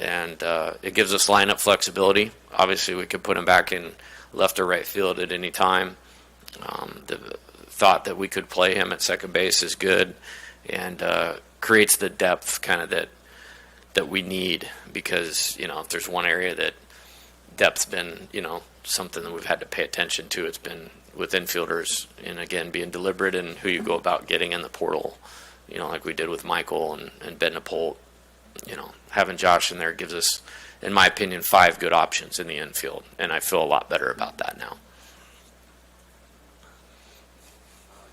and it gives us lineup flexibility. Obviously, we could put him back in left or right field at any time. The thought that we could play him at second base is good, and creates the depth kind of that we need, because if there's one area that depth's been something that we've had to pay attention to, it's been with infielders, and again being deliberate in who you go about getting in the portal, like we did with Michael and Ben Napolt. Having Josh in there gives us, in my opinion, 5 good options in the infield, and I feel a lot better about that now.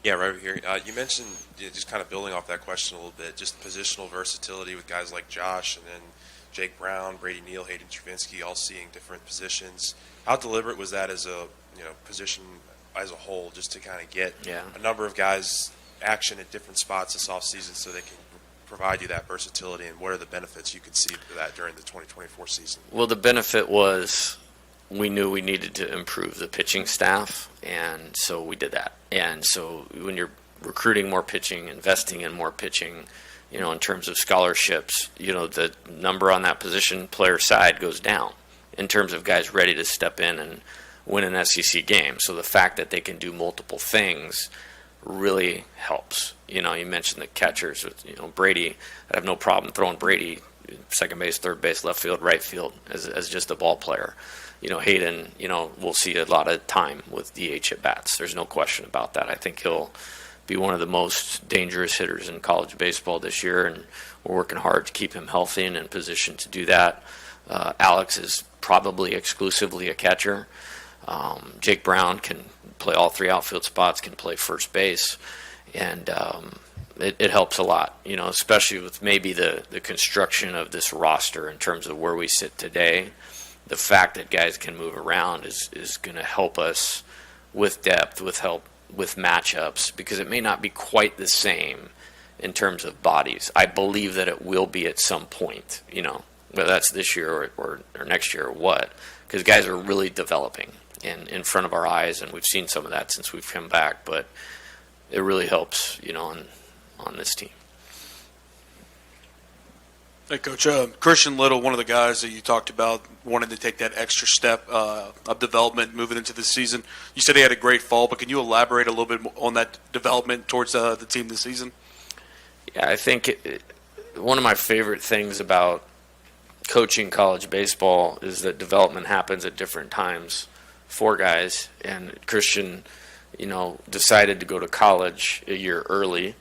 Yeah, right over here. You mentioned, just kind of building off that question a little bit, just positional versatility with guys like Josh and then Jake Brown, Brady Neal, Hayden Travinski, all seeing different positions. How deliberate was that as a position as a whole, just to kind of get a number of guys action at different spots this offseason so they can provide you that versatility, and what are the benefits you could see for that during the 2024 season? Well, the benefit was we knew we needed to improve the pitching staff, and so we did that. And so when you're recruiting more pitching, investing in more pitching, in terms of scholarships, the number on that position player side goes down in terms of guys ready to step in and win an SEC game. So the fact that they can do multiple things really helps. You mentioned the catchers with Brady. I have no problem throwing Brady second base, third base, left field, right field as just a ball player. Hayden, we'll see a lot of time with DH at bats. There's no question about that. I think he'll be one of the most dangerous hitters in college baseball this year, and we're working hard to keep him healthy and in position to do that. Alex is probably exclusively a catcher. Jake Brown can play all 3 outfield spots, can play first base, and it helps a lot, especially with maybe the construction of this roster in terms of where we sit today. The fact that guys can move around is going to help us with depth, with matchups, because it may not be quite the same in terms of bodies. I believe that it will be at some point, whether that's this year or next year or what, because guys are really developing in front of our eyes, and we've seen some of that since we've come back, but it really helps, on this team. Hey, Coach. Christian Little, one of the guys that you talked about, wanted to take that extra step of development moving into the season. You said he had a great fall, but can you elaborate a little bit on that development towards the team this season? Yeah, I think one of my favorite things about coaching college baseball is that development happens at different times for guys. And Christian, decided to go to college a year early,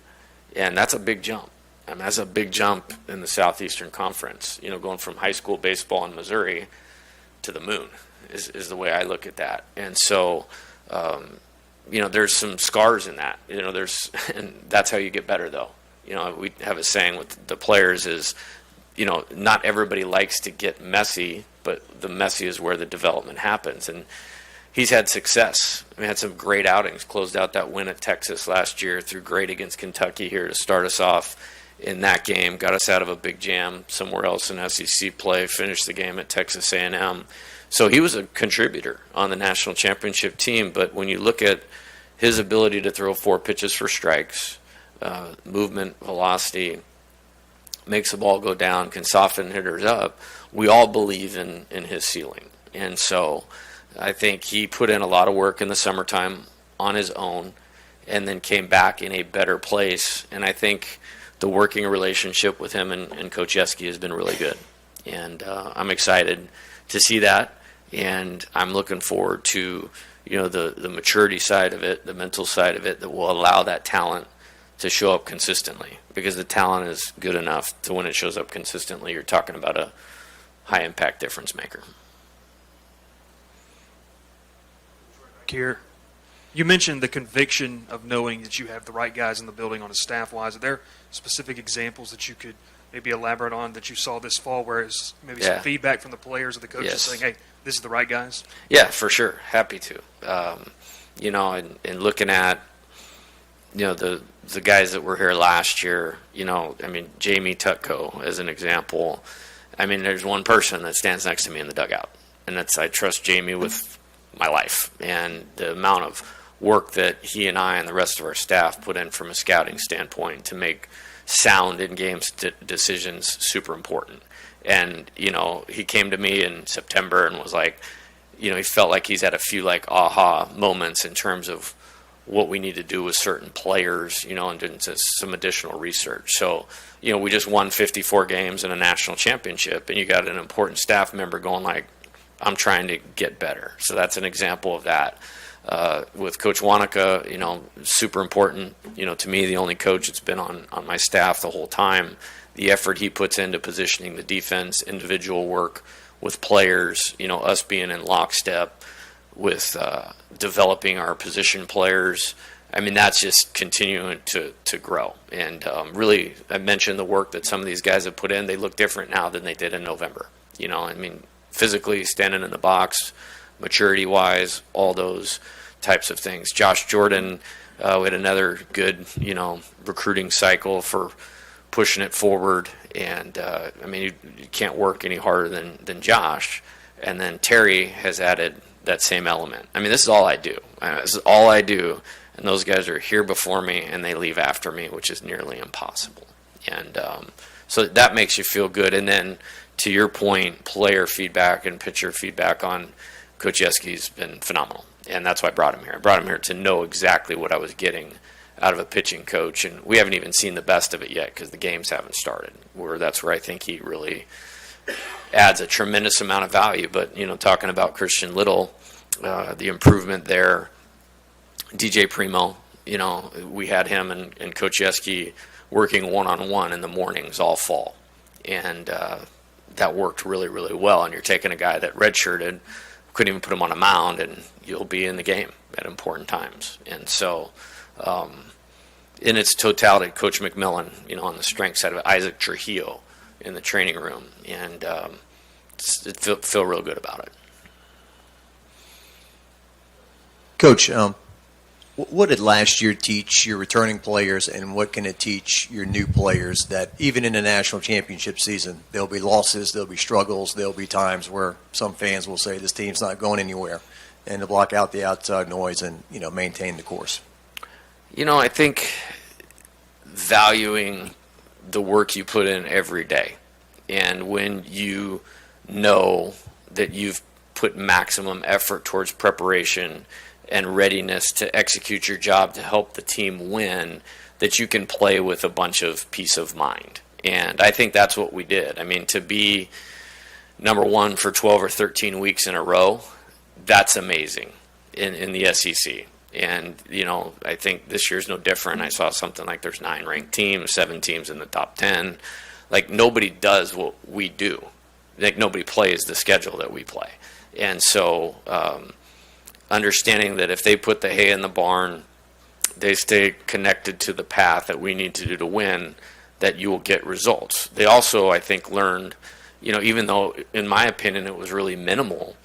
and that's a big jump. That's a big jump in the Southeastern Conference, going from high school baseball in Missouri to the moon is the way I look at that. And so, there's some scars in that, and that's how you get better though. We have a saying with the players is, not everybody likes to get messy, but the messy is where the development happens. And he's had success. We had some great outings, closed out that win at Texas last year, threw great against Kentucky here to start us off in that game, got us out of a big jam somewhere else in SEC play, finished the game at Texas A&M. So he was a contributor on the national championship team, but when you look at his ability to throw 4 pitches for strikes, movement, velocity, makes the ball go down, can soften hitters up, we all believe in his ceiling. And so I think he put in a lot of work in the summertime on his own and then came back in a better place. And I think the working relationship with him and Coach Yeski has been really good. And I'm excited to see that. And I'm looking forward to, the maturity side of it, the mental side of it, that will allow that talent to show up consistently. Because the talent is good enough to, when it shows up consistently, you're talking about a high-impact difference maker. Here, you mentioned the conviction of knowing that you have the right guys in the building on a staff-wise. Are there specific examples that you could maybe elaborate on that you saw this fall, where it's maybe some feedback from the players or the coaches saying, hey, this is the right guys? Yeah, for sure. Happy to. And looking at, the guys that were here last year, Jamie Tutko as an example. There's one person that stands next to me in the dugout, and I trust Jamie with my life, and the amount of work that he and I and the rest of our staff put in from a scouting standpoint to make sound in-game decisions super important. And, he came to me in September and was like, he felt like he's had a few like aha moments in terms of what we need to do with certain players, and doing some additional research. So, we just won 54 games in a national championship, and you got an important staff member going like, I'm trying to get better. So that's an example of that. With Coach Wanaka, super important, to me, the only coach that's been on my staff the whole time, the effort he puts into positioning the defense, individual work with players, us being in lockstep with developing our position players. I mean, that's just continuing to grow. And really, I mentioned the work that some of these guys have put in. They look different now than they did in November. Physically standing in the box, maturity-wise, all those types of things. Josh Jordan, we had another good, recruiting cycle for pushing it forward. And, you can't work any harder than Josh. And then Terry has added that same element. This is all I do. This is all I do. And those guys are here before me, and they leave after me, which is nearly impossible. And so that makes you feel good. And then, to your point, player feedback and pitcher feedback on Coach Yeski's been phenomenal. And that's why I brought him here. I brought him here to know exactly what I was getting out of a pitching coach. And we haven't even seen the best of it yet because the games haven't started. That's where I think he really adds a tremendous amount of value. But, talking about Christian Little, the improvement there, DJ Primo, we had him and Coach Yeski working one-on-one in the mornings all fall. And that worked really, really well. And you're taking a guy that redshirted, couldn't even put him on a mound, and you'll be in the game at important times. And so, in its totality, Coach McMillan, on the strength side of it, Isaac Trujillo in the training room, and feel real good about it. Coach, what did last year teach your returning players, and what can it teach your new players that even in a national championship season, there'll be losses, there'll be struggles, there'll be times where some fans will say this team's not going anywhere, and to block out the outside noise and, maintain the course? I think valuing the work you put in every day, and when you know that you've put maximum effort towards preparation and readiness to execute your job to help the team win, that you can play with a bunch of peace of mind. And I think that's what we did. To be number one for 12 or 13 weeks in a row, that's amazing in the SEC. And, I think this year's no different. I saw something like there's 9 ranked teams, 7 teams in the top 10. Like, nobody does what we do. Like, nobody plays the schedule that we play. And so, understanding that if they put the hay in the barn, they stay connected to the path that we need to do to win, that you will get results. They also, I think, learned, even though, in my opinion, it was really minimal,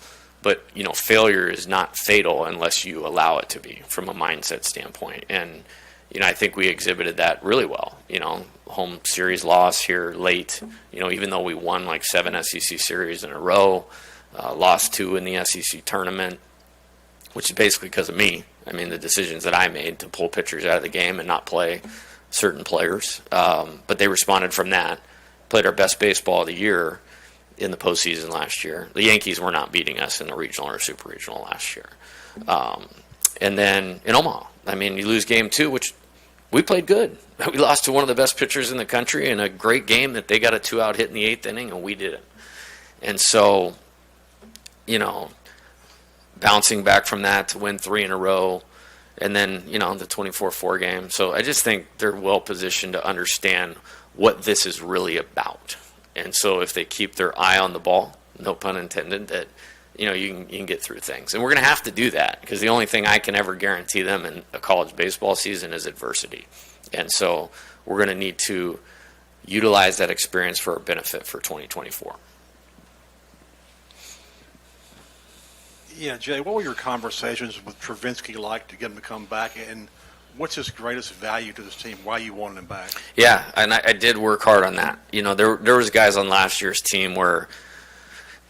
but, failure is not fatal unless you allow it to be from a mindset standpoint. And, I think we exhibited that really well. Home series loss here late, even though we won like 7 SEC series in a row, lost 2 in the SEC tournament, which is basically because of me. The decisions that I made to pull pitchers out of the game and not play certain players. But they responded from that, played our best baseball of the year in the postseason last year. The Yankees were not beating us in the regional or super regional last year. And then in Omaha, you lose game 2, which we played good. We lost to one of the best pitchers in the country in a great game that they got a 2-out hit in the 8th inning, and we didn't. And so, bouncing back from that to win 3 in a row, and then, the 24-4 game. So I just think they're well positioned to understand what this is really about. And so if they keep their eye on the ball, no pun intended, that, you can get through things. And we're going to have to do that, because the only thing I can ever guarantee them in a college baseball season is adversity. And so we're going to need to utilize that experience for our benefit for 2024. Yeah, Jay, what were your conversations with Travinski like to get him to come back, and what's his greatest value to this team? Why you wanted him back? Yeah, and I did work hard on that. There was guys on last year's team where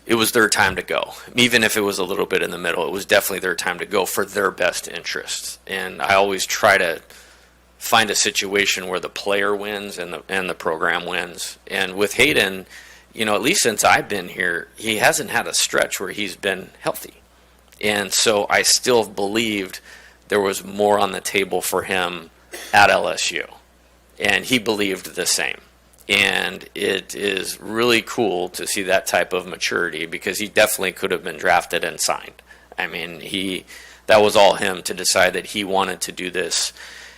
it was their time to go. Even if it was a little bit in the middle, it was definitely their time to go for their best interests. And I always try to find a situation where the player wins and the program wins. And with Hayden, at least since I've been here, he hasn't had a stretch where he's been healthy. And so I still believed there was more on the table for him at LSU. And he believed the same. And it is really cool to see that type of maturity, because he definitely could have been drafted and signed. I mean, that was all him to decide that he wanted to do this.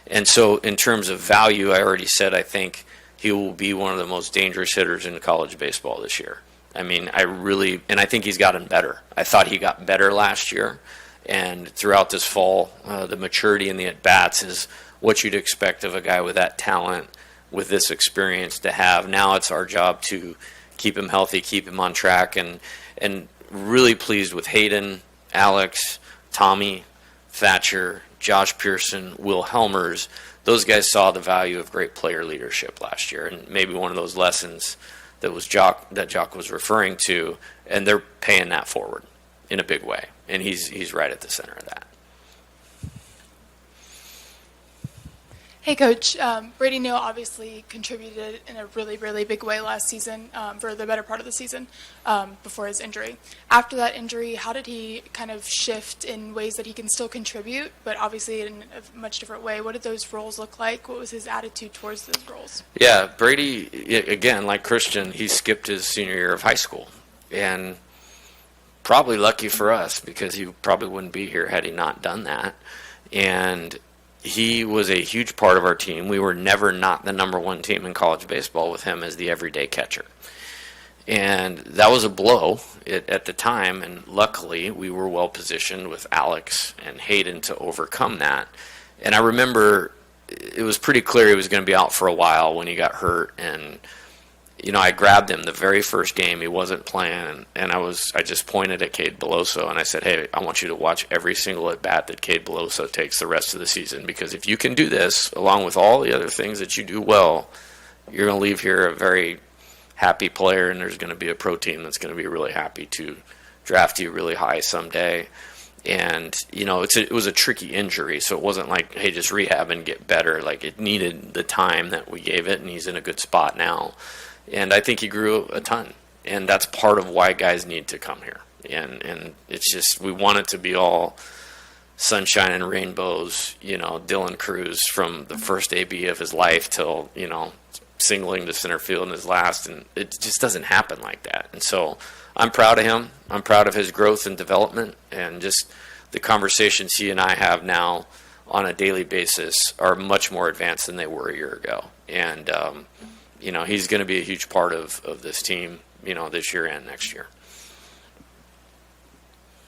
And so in terms of value, I already said I think he will be one of the most dangerous hitters in college baseball this year. I mean, I think he's gotten better. I thought he got better last year. And throughout this fall, the maturity in the at-bats is what you'd expect of a guy with that talent, with this experience to have. Now it's our job to keep him healthy, keep him on track, and really pleased with Hayden, Alex, Tommy, Thatcher, Josh Pearson, Will Helmers. Those guys saw the value of great player leadership last year, and maybe one of those lessons that Jock was referring to, and they're paying that forward in a big way, and he's right at the center of that. Hey, Coach. Brady Neal obviously contributed in a really, really big way last season, for the better part of the season, before his injury. After that injury, how did he kind of shift in ways that he can still contribute, but obviously in a much different way? What did those roles look like? What was his attitude towards those roles? Yeah, Brady, again, like Christian, he skipped his senior year of high school. And probably lucky for us, because he probably wouldn't be here had he not done that. And he was a huge part of our team. We were never not the number one team in college baseball with him as the everyday catcher. And that was a blow at the time, and luckily we were well positioned with Alex and Hayden to overcome that. And I remember it was pretty clear he was going to be out for a while when he got hurt, and I grabbed him the very first game. He wasn't playing, and I just pointed at Cade Beloso, and I said, hey, I want you to watch every single at-bat that Cade Beloso takes the rest of the season, because if you can do this, along with all the other things that you do well, you're going to leave here a very happy player, and there's going to be a pro team that's going to be really happy to draft you really high someday. And, it was a tricky injury, so it wasn't like, hey, just rehab and get better. Like, it needed the time that we gave it, and he's in a good spot now. And I think he grew a ton, and that's part of why guys need to come here. And it's just, we want it to be all sunshine and rainbows, Dylan Cruz from the first AB of his life till, singling to center field in his last, and it just doesn't happen like that. And so I'm proud of him. I'm proud of his growth and development, and just the conversations he and I have now on a daily basis are much more advanced than they were a year ago. And, he's going to be a huge part of this team, this year and next year.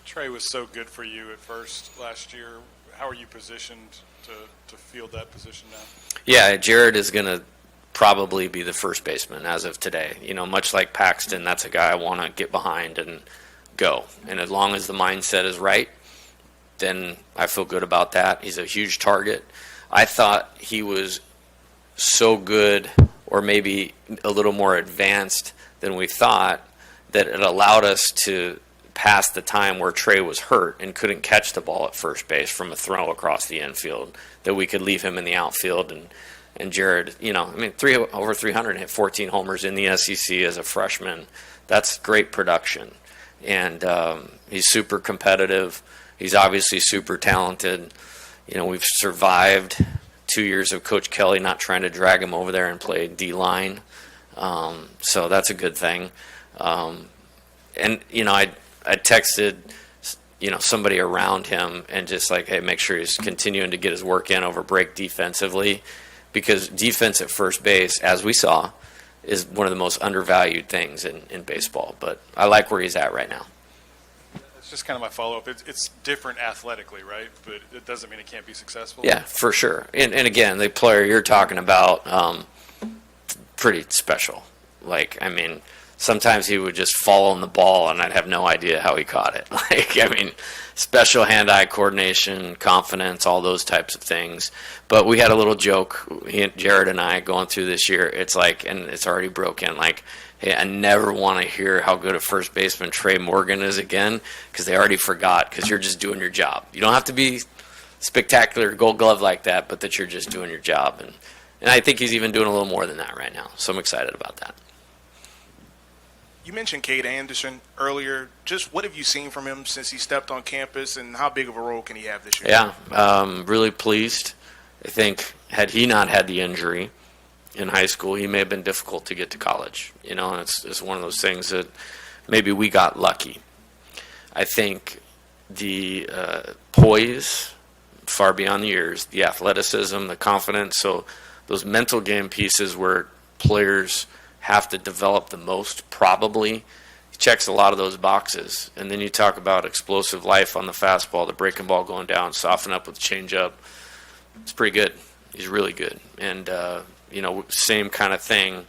Trey was so good for you at first last year. How are you positioned to field that position now? Yeah, Jared is going to probably be the first baseman as of today. Much like Paxton, that's a guy I want to get behind and go. And as long as the mindset is right, then I feel good about that. He's a huge target. I thought he was so good, or maybe a little more advanced than we thought, that it allowed us to pass the time where Trey was hurt and couldn't catch the ball at first base from a throw across the infield, that we could leave him in the outfield. And Jared, over 300 and hit 14 homers in the SEC as a freshman. That's great production. And he's super competitive. He's obviously super talented. We've survived 2 years of Coach Kelly not trying to drag him over there and play D-line. So that's a good thing. I texted, somebody around him and just like, hey, make sure he's continuing to get his work in over break defensively, because defense at first base, as we saw, is one of the most undervalued things in baseball. But I like where he's at right now. That's just kind of my follow-up. It's different athletically, right? But it doesn't mean it can't be successful. Yeah, for sure. And again, the player you're talking about, pretty special. Sometimes he would just fall on the ball, and I'd have no idea how he caught it. Special hand-eye coordination, confidence, all those types of things. But we had a little joke, Jared and I, going through this year. It's like, and it's already broken, hey, I never want to hear how good a first baseman Trey Morgan is again, because they already forgot, because you're just doing your job. You don't have to be spectacular Gold Glove like that, but that you're just doing your job. And I think he's even doing a little more than that right now. So I'm excited about that. You mentioned Cade Anderson earlier. Just what have you seen from him since he stepped on campus, and how big of a role can he have this year? Yeah, really pleased. I think had he not had the injury in high school, he may have been difficult to get to college. You know, and it's one of those things that maybe we got lucky. I think the poise, far beyond the years, the athleticism, the confidence, so those mental game pieces where players have to develop the most, probably, he checks a lot of those boxes. And then you talk about explosive life on the fastball, the breaking ball going down, soften up with changeup. It's pretty good. He's really good. And, same kind of thing.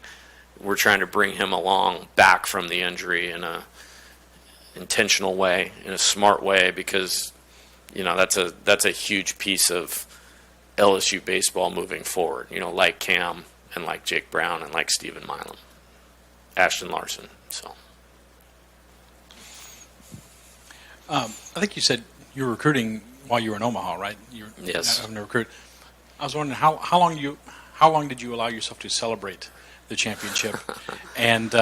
We're trying to bring him along back from the injury in a intentional way, in a smart way, because, that's a huge piece of LSU baseball moving forward, like Cam and like Jake Brown and like Stephen Milam, Ashton Larson. So, I think you said you were recruiting while you were in Omaha, right? Yes. Having to recruit. I was wondering how long did you allow yourself to celebrate the championship? And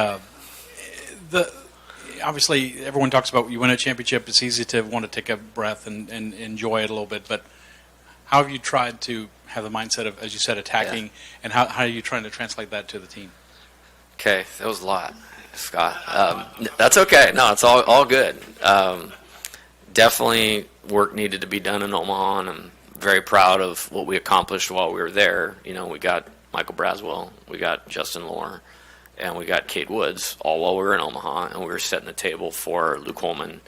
obviously everyone talks about you win a championship. It's easy to want to take a breath and enjoy it a little bit, but how have you tried to have the mindset of, as you said, attacking, and how are you trying to translate that to the team? Okay, that was a lot, Scott. That's okay. No, it's all good. Definitely work needed to be done in Omaha, and I'm very proud of what we accomplished while we were there. We got Michael Braswell, we got Justin Lohr, and we got Kate Woods, all while we were in Omaha, and we were setting the table for Luke Holman,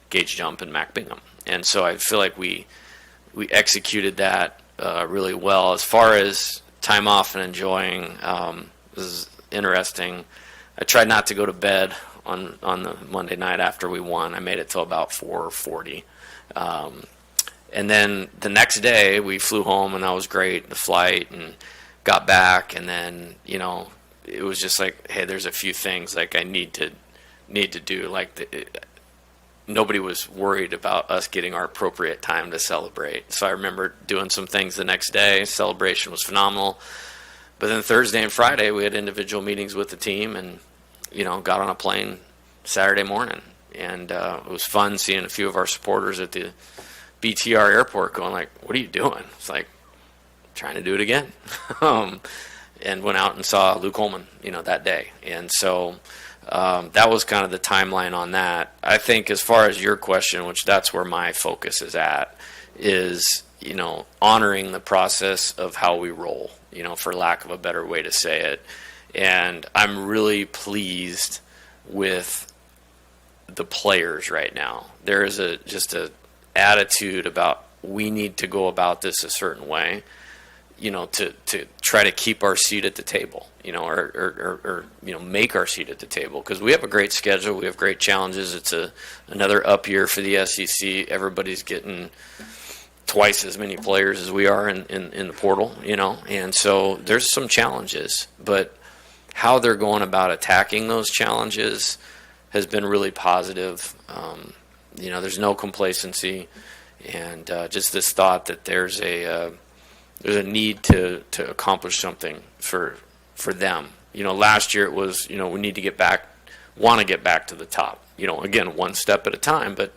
Gage Jump, and Mac Bingham. And so I feel like we executed that really well. As far as time off and enjoying, this is interesting. I tried not to go to bed on the Monday night after we won. I made it till about 4:40. And then the next day we flew home, and that was great, the flight, and got back. And then, it was just like, hey, there's a few things like I need to do. Like nobody was worried about us getting our appropriate time to celebrate. So I remember doing some things the next day. Celebration was phenomenal. But then Thursday and Friday we had individual meetings with the team, and got on a plane Saturday morning. And it was fun seeing a few of our supporters at the BTR airport going like, what are you doing? It's like, trying to do it again. And went out and saw Luke Holman, that day. And so that was kind of the timeline on that. I think as far as your question, which that's where my focus is at, is, honoring the process of how we roll, for lack of a better way to say it. And I'm really pleased with the players right now. There is just a attitude about we need to go about this a certain way, to try to keep our seat at the table, or make our seat at the table, because we have a great schedule, we have great challenges. It's another up year for the SEC. Everybody's getting twice as many players as we are in the portal, and so there's some challenges, but how they're going about attacking those challenges has been really positive. There's no complacency, and just this thought that there's a need to accomplish something for them. Last year it was, we need to want to get back to the top. Again, one step at a time, but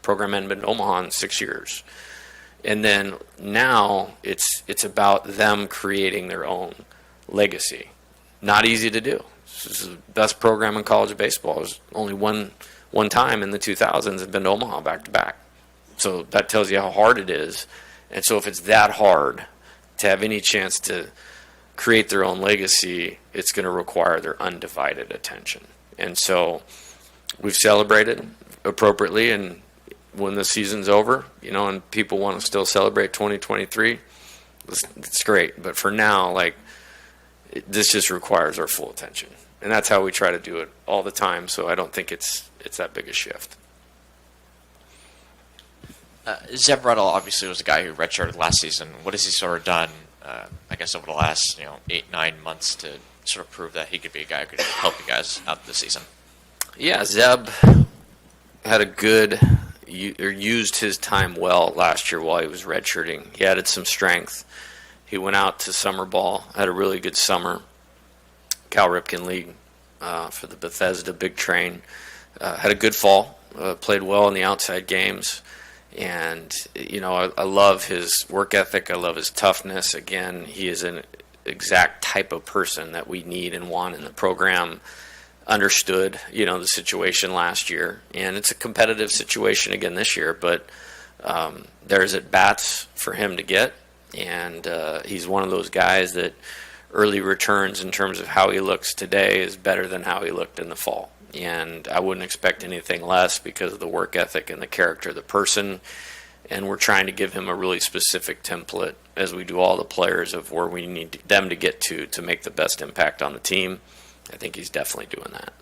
program hadn't been to Omaha in 6 years. And then now it's about them creating their own legacy. Not easy to do. This is the best program in college baseball. There's only one time in the 2000s have been to Omaha back to back. So that tells you how hard it is. And so if it's that hard to have any chance to create their own legacy, it's going to require their undivided attention. And so we've celebrated appropriately, and when the season's over, and people want to still celebrate 2023, it's great. But for now, this just requires our full attention. And that's how we try to do it all the time, so I don't think it's that big a shift. Zeb Ruddell obviously was a guy who redshirted last season. What has he sort of done, I guess, over the last 8-9 months to sort of prove that he could be a guy who could help you guys out this season? Yeah, Zeb had used his time well last year while he was redshirting. He added some strength. He went out to summer ball, had a really good summer. Cal Ripken League for the Bethesda Big Train. Had a good fall, played well in the outside games. And, I love his work ethic. I love his toughness. Again, he is an exact type of person that we need and want in the program. Understood, the situation last year. And it's a competitive situation again this year, but there's at-bats for him to get. And he's one of those guys that early returns in terms of how he looks today is better than how he looked in the fall. And I wouldn't expect anything less because of the work ethic and the character of the person. And we're trying to give him a really specific template, as we do all the players, of where we need them to get to make the best impact on the team. I think he's definitely doing that.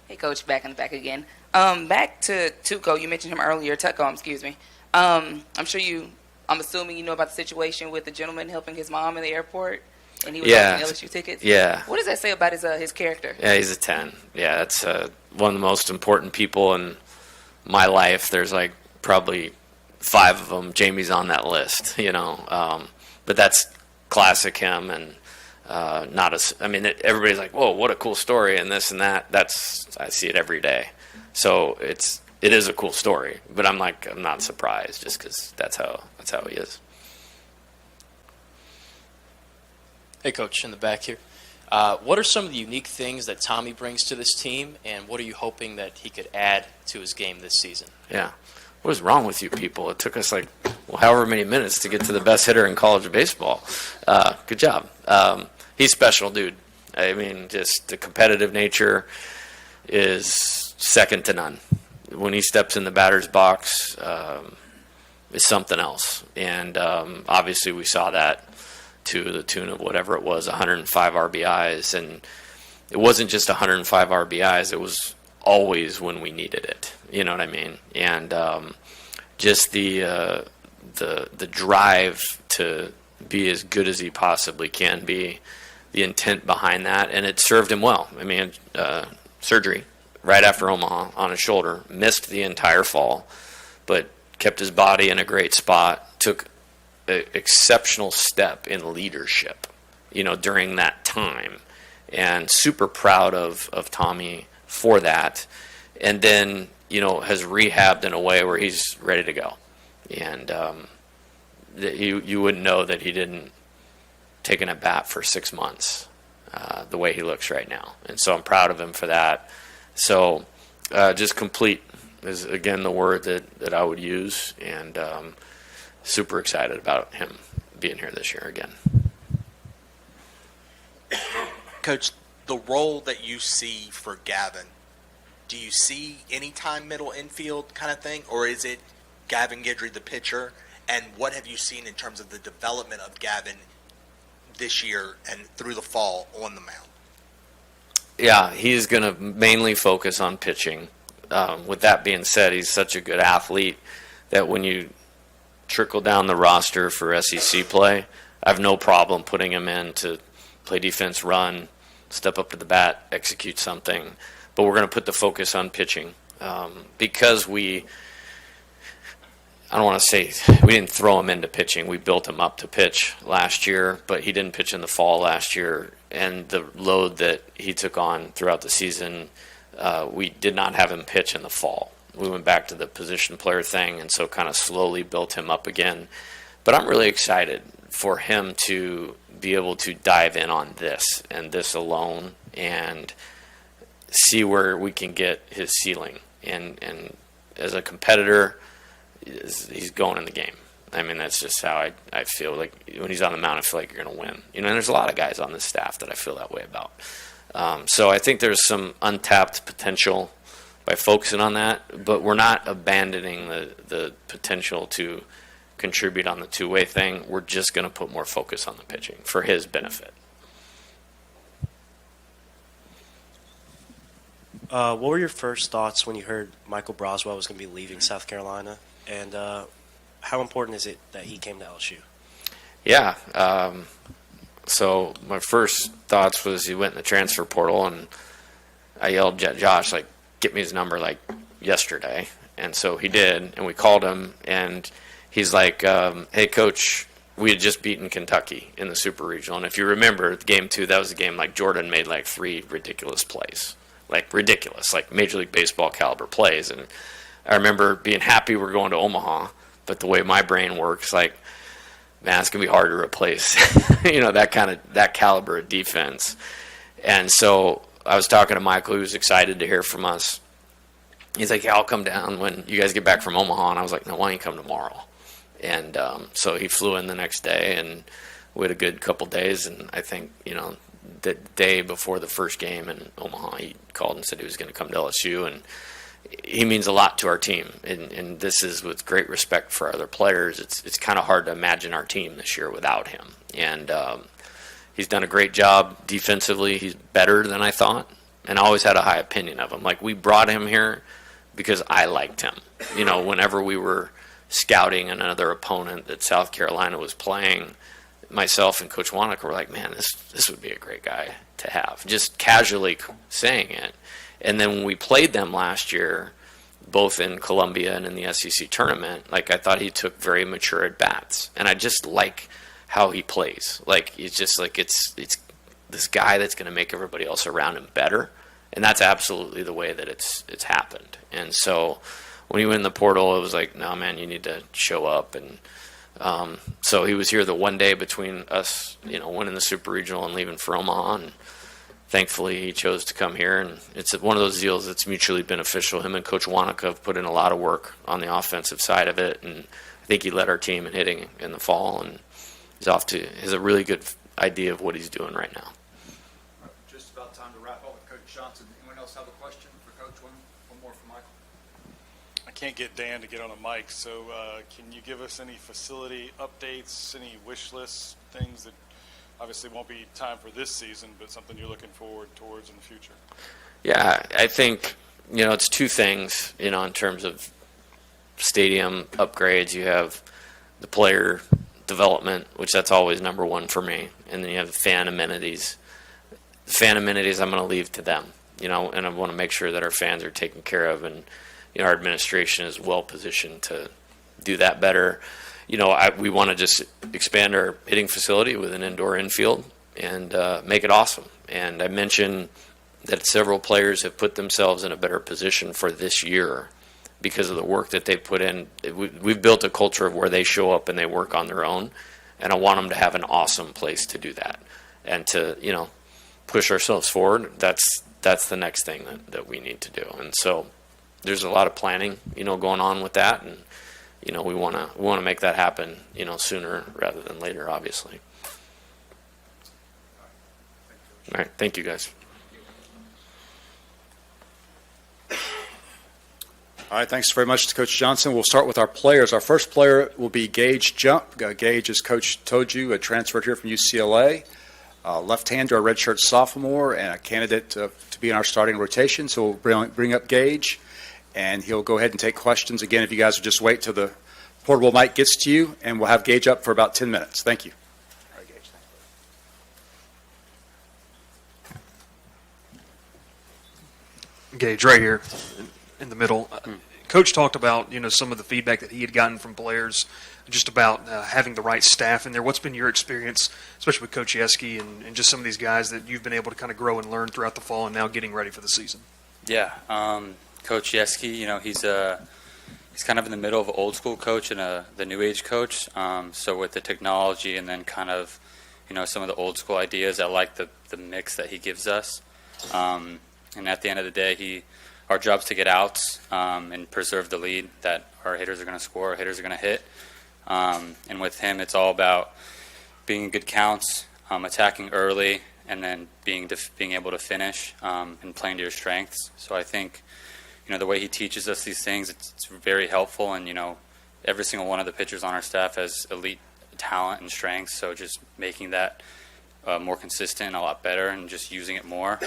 Hey, Coach, back in the back again. Back to Tuco. You mentioned him earlier. Tuco, excuse me. I'm assuming you know about the situation with the gentleman helping his mom in the airport, and he was watching LSU tickets. Yeah. What does that say about his character? Yeah, he's a 10. Yeah, that's one of the most important people in my life. There's probably 5 of them. Jamie's on that list, but that's classic him, and everybody's like, whoa, what a cool story, and this and that. I see it every day. So it is a cool story, but I'm not surprised just because that's how he is. Hey, Coach, in the back here. What are some of the unique things that Tommy brings to this team, and what are you hoping that he could add to his game this season? Yeah. What is wrong with you people? It took us however many minutes to get to the best hitter in college baseball. Good job. He's special, dude. I mean, just the competitive nature is second to none. When he steps in the batter's box, it's something else. And obviously we saw that to the tune of whatever it was, 105 RBIs. And it wasn't just 105 RBIs. It was always when we needed it. You know what I mean? And just the drive to be as good as he possibly can be, the intent behind that, and it served him well. I mean, surgery right after Omaha on his shoulder, missed the entire fall, but kept his body in a great spot, took an exceptional step in leadership, during that time, and super proud of Tommy for that. And then, has rehabbed in a way where he's ready to go. And you wouldn't know that he didn't take an at-bat for 6 months, the way he looks right now. And so I'm proud of him for that. So just complete is, again, the word that I would use, and super excited about him being here this year again. Coach, the role that you see for Gavin, do you see anytime middle infield kind of thing, or is it Gavin Guidry, the pitcher? And what have you seen in terms of the development of Gavin this year and through the fall on the mound? Yeah, he's going to mainly focus on pitching. With that being said, he's such a good athlete that when you trickle down the roster for SEC play, I have no problem putting him in to play defense, run, step up to the bat, execute something. But we're going to put the focus on pitching because I don't want to say we didn't throw him into pitching. We built him up to pitch last year, but he didn't pitch in the fall last year. And the load that he took on throughout the season, we did not have him pitch in the fall. We went back to the position player thing, and so kind of slowly built him up again. But I'm really excited for him to be able to dive in on this and this alone and see where we can get his ceiling. And as a competitor, he's going in the game. I mean, that's just how I feel. Like when he's on the mound, I feel like you're going to win. And there's a lot of guys on this staff that I feel that way about. So I think there's some untapped potential by focusing on that, but we're not abandoning the potential to contribute on the two-way thing. We're just going to put more focus on the pitching for his benefit. What were your first thoughts when you heard Michael Braswell was going to be leaving South Carolina, and how important is it that he came to LSU? Yeah. So my first thoughts was he went in the transfer portal, and I yelled at Josh, get me his number, yesterday. And so he did, and we called him, and he's like, hey, Coach, we had just beaten Kentucky in the Super Regional. And if you remember, Game 2, that was a game like Jordan made like 3 ridiculous plays. Like ridiculous, like Major League Baseball caliber plays. And I remember being happy we're going to Omaha, but the way my brain works, like, man, it's going to be hard to replace, that caliber of defense. And so I was talking to Michael, who was excited to hear from us. He's like, yeah, I'll come down when you guys get back from Omaha. And I was like, no, why don't you come tomorrow? And so he flew in the next day, and we had a good couple days. And I think, the day before the first game in Omaha, he called and said he was going to come to LSU. And he means a lot to our team. And this is with great respect for our other players. It's kind of hard to imagine our team this year without him. And he's done a great job defensively. He's better than I thought. And I always had a high opinion of him. Like, we brought him here because I liked him. Whenever we were scouting another opponent that South Carolina was playing, myself and Coach Wanaka were like, man, this would be a great guy to have, just casually saying it. And then when we played them last year, both in Columbia and in the SEC tournament, like, I thought he took very mature at-bats. And I just like how he plays. Like, it's just like it's this guy that's going to make everybody else around him better. And that's absolutely the way that it's happened. And so when he went in the portal, it was like, no, man, you need to show up. And so he was here the one day between us, winning the Super Regional and leaving for Omaha. And thankfully, he chose to come here. And it's one of those deals that's mutually beneficial. Him and Coach Wanaka have put in a lot of work on the offensive side of it. And I think he led our team in hitting in the fall. And has a really good idea of what he's doing right now. Just about time to wrap up with Coach Johnson. Anyone else have a question for Coach? One more for Michael. I can't get Dan to get on a mic, so can you give us any facility updates, any wish lists, things that obviously won't be time for this season, but something you're looking forward towards in the future? Yeah, I think, it's 2 things, in terms of stadium upgrades. You have the player development, which that's always number 1 for me. And then you have the fan amenities. The fan amenities I'm going to leave to them, and I want to make sure that our fans are taken care of, and our administration is well positioned to do that better. We want to just expand our hitting facility with an indoor infield and make it awesome. And I mentioned that several players have put themselves in a better position for this year because of the work that they put in. We've built a culture of where they show up and they work on their own, and I want them to have an awesome place to do that and to, push ourselves forward. That's the next thing that we need to do. And so there's a lot of planning, going on with that, and we want to make that happen, sooner rather than later, obviously. All right, thank you, guys. All right, thanks very much to Coach Johnson. We'll start with our players. Our first player will be Gage Jump. Gage, as Coach told you, transferred here from UCLA. Left-hander, a redshirt sophomore, and a candidate to be in our starting rotation. So we'll bring up Gage, and he'll go ahead and take questions. Again, if you guys would just wait till the portable mic gets to you, and we'll have Gage up for about 10 minutes. Thank you. All right, Gage. Gage, right here in the middle. Coach talked about, some of the feedback that he had gotten from players just about having the right staff in there. What's been your experience, especially with Coach Yeski and just some of these guys that you've been able to kind of grow and learn throughout the fall and now getting ready for the season? Yeah, Coach Yeski, he's kind of in the middle of an old school coach and the new age coach. So with the technology and then kind of, some of the old school ideas, I like the mix that he gives us. And at the end of the day, our job's to get outs and preserve the lead that our hitters are going to score, our hitters are going to hit. And with him, it's all about being in good counts, attacking early, and then being able to finish and playing to your strengths. So I think, the way he teaches us these things, it's very helpful. And, every single one of the pitchers on our staff has elite talent and strengths. So just making that more consistent, a lot better, and just using it more.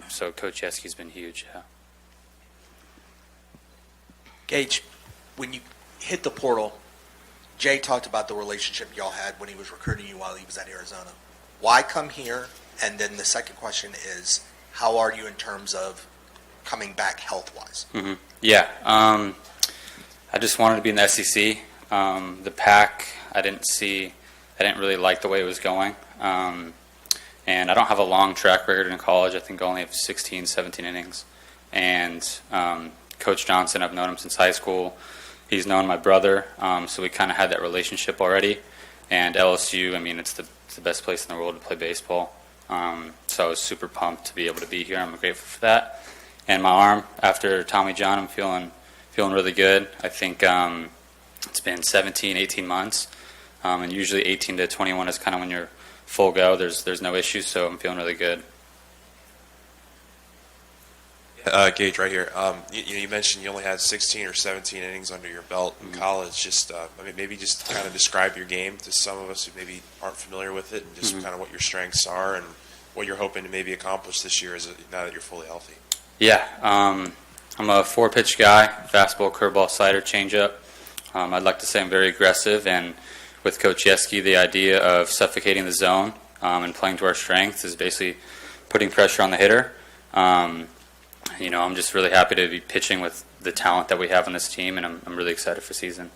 So Coach Yeski's been huge. Yeah. Gage, when you hit the portal, Jay talked about the relationship y'all had when he was recruiting you while he was at Arizona. Why come here? And then the second question is, how are you in terms of coming back health-wise? Mm-hmm. Yeah. I just wanted to be in the SEC. The Pac, I didn't see I didn't really like the way it was going. And I don't have a long track record in college. I think I only have 16, 17 innings. And Coach Johnson, I've known him since high school. He's known my brother, so we kind of had that relationship already. And LSU, I mean, it's the best place in the world to play baseball. So I was super pumped to be able to be here. I'm grateful for that. And my arm, after Tommy John, I'm feeling really good. I think it's been 17, 18 months. And usually 18 to 21 is kind of when you're full go. There's no issues, so I'm feeling really good. Gage, right here. You mentioned you only had 16 or 17 innings under your belt in college. Just, maybe just kind of describe your game to some of us who maybe aren't familiar with it, and just kind of what your strengths are and what you're hoping to maybe accomplish this year now that you're fully healthy. Yeah, I'm a 4-pitch guy: fastball, curveball, slider, changeup. I'd like to say I'm very aggressive, and with Coach Yeski, the idea of suffocating the zone and playing to our strengths is basically putting pressure on the hitter. I'm just really happy to be pitching with the talent that we have on this team, and I'm really excited for season.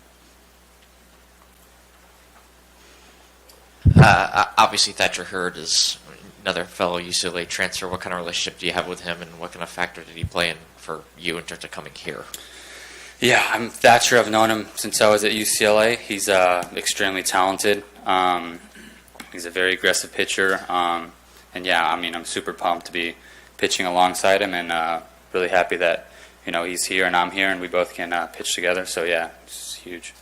Obviously, Thatcher Hurd is another fellow UCLA transfer. What kind of relationship do you have with him, and what kind of factor did he play in for you in terms of coming here? Yeah, I'm Thatcher. I've known him since I was at UCLA. He's extremely talented. He's a very aggressive pitcher. And yeah, I'm super pumped to be pitching alongside him, and really happy that he's here and I'm here, and we both can pitch together. So yeah, it's huge.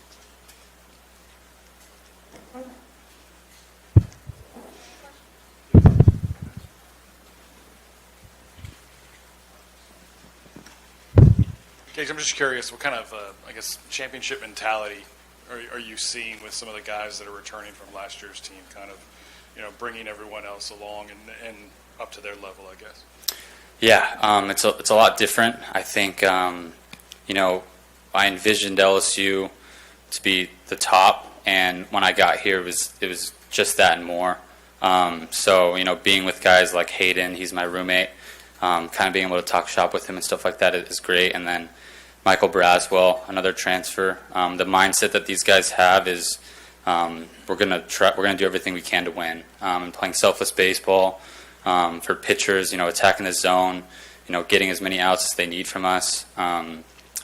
Gage, I'm just curious, what kind of, championship mentality are you seeing with some of the guys that are returning from last year's team, kind of, bringing everyone else along and up to their level, I guess? Yeah, it's a lot different. I think, I envisioned LSU to be the top, and when I got here, it was just that and more. So, being with guys like Hayden, he's my roommate, kind of being able to talk shop with him and stuff like that is great. And then Michael Braswell, another transfer. The mindset that these guys have is we're gonna do everything we can to win. And playing selfless baseball for pitchers, attacking the zone, getting as many outs as they need from us.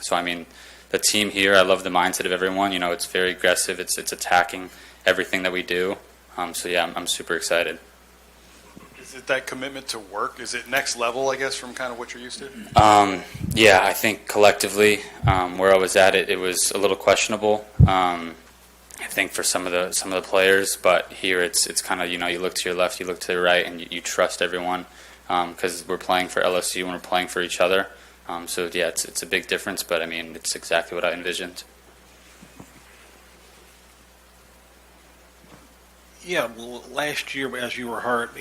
So the team here, I love the mindset of everyone. It's very aggressive. It's attacking everything that we do. So yeah, I'm super excited. Is it that commitment to work? Is it next level, I guess, from kind of what you're used to? Yeah, I think collectively, where I was at, it was a little questionable. I think for some of the players, but here it's kind of you look to your left, you look to the right, and you trust everyone because we're playing for LSU and we're playing for each other. So yeah, it's a big difference, but it's exactly what I envisioned. Yeah, well, last year as you were hurt,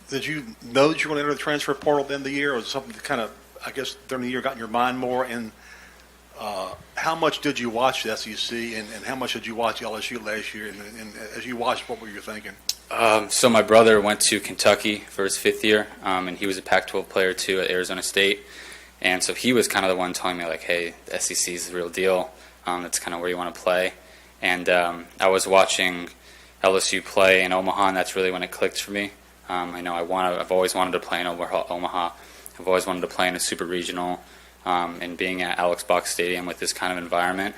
did you know that you were going to enter the transfer portal at the end of the year, or was it something that kind of, I guess, during the year got in your mind more? And how much did you watch the SEC, and how much did you watch LSU last year? And as you watched, what were you thinking? So my brother went to Kentucky for his 5th year, and he was a Pac-12 player too at Arizona State. And so he was kind of the one telling me, like, hey, the SEC is the real deal. That's kind of where you want to play. And I was watching LSU play in Omaha, and that's really when it clicked for me. I've always wanted to play in Omaha. I've always wanted to play in a super regional. And being at Alex Box Stadium with this kind of environment,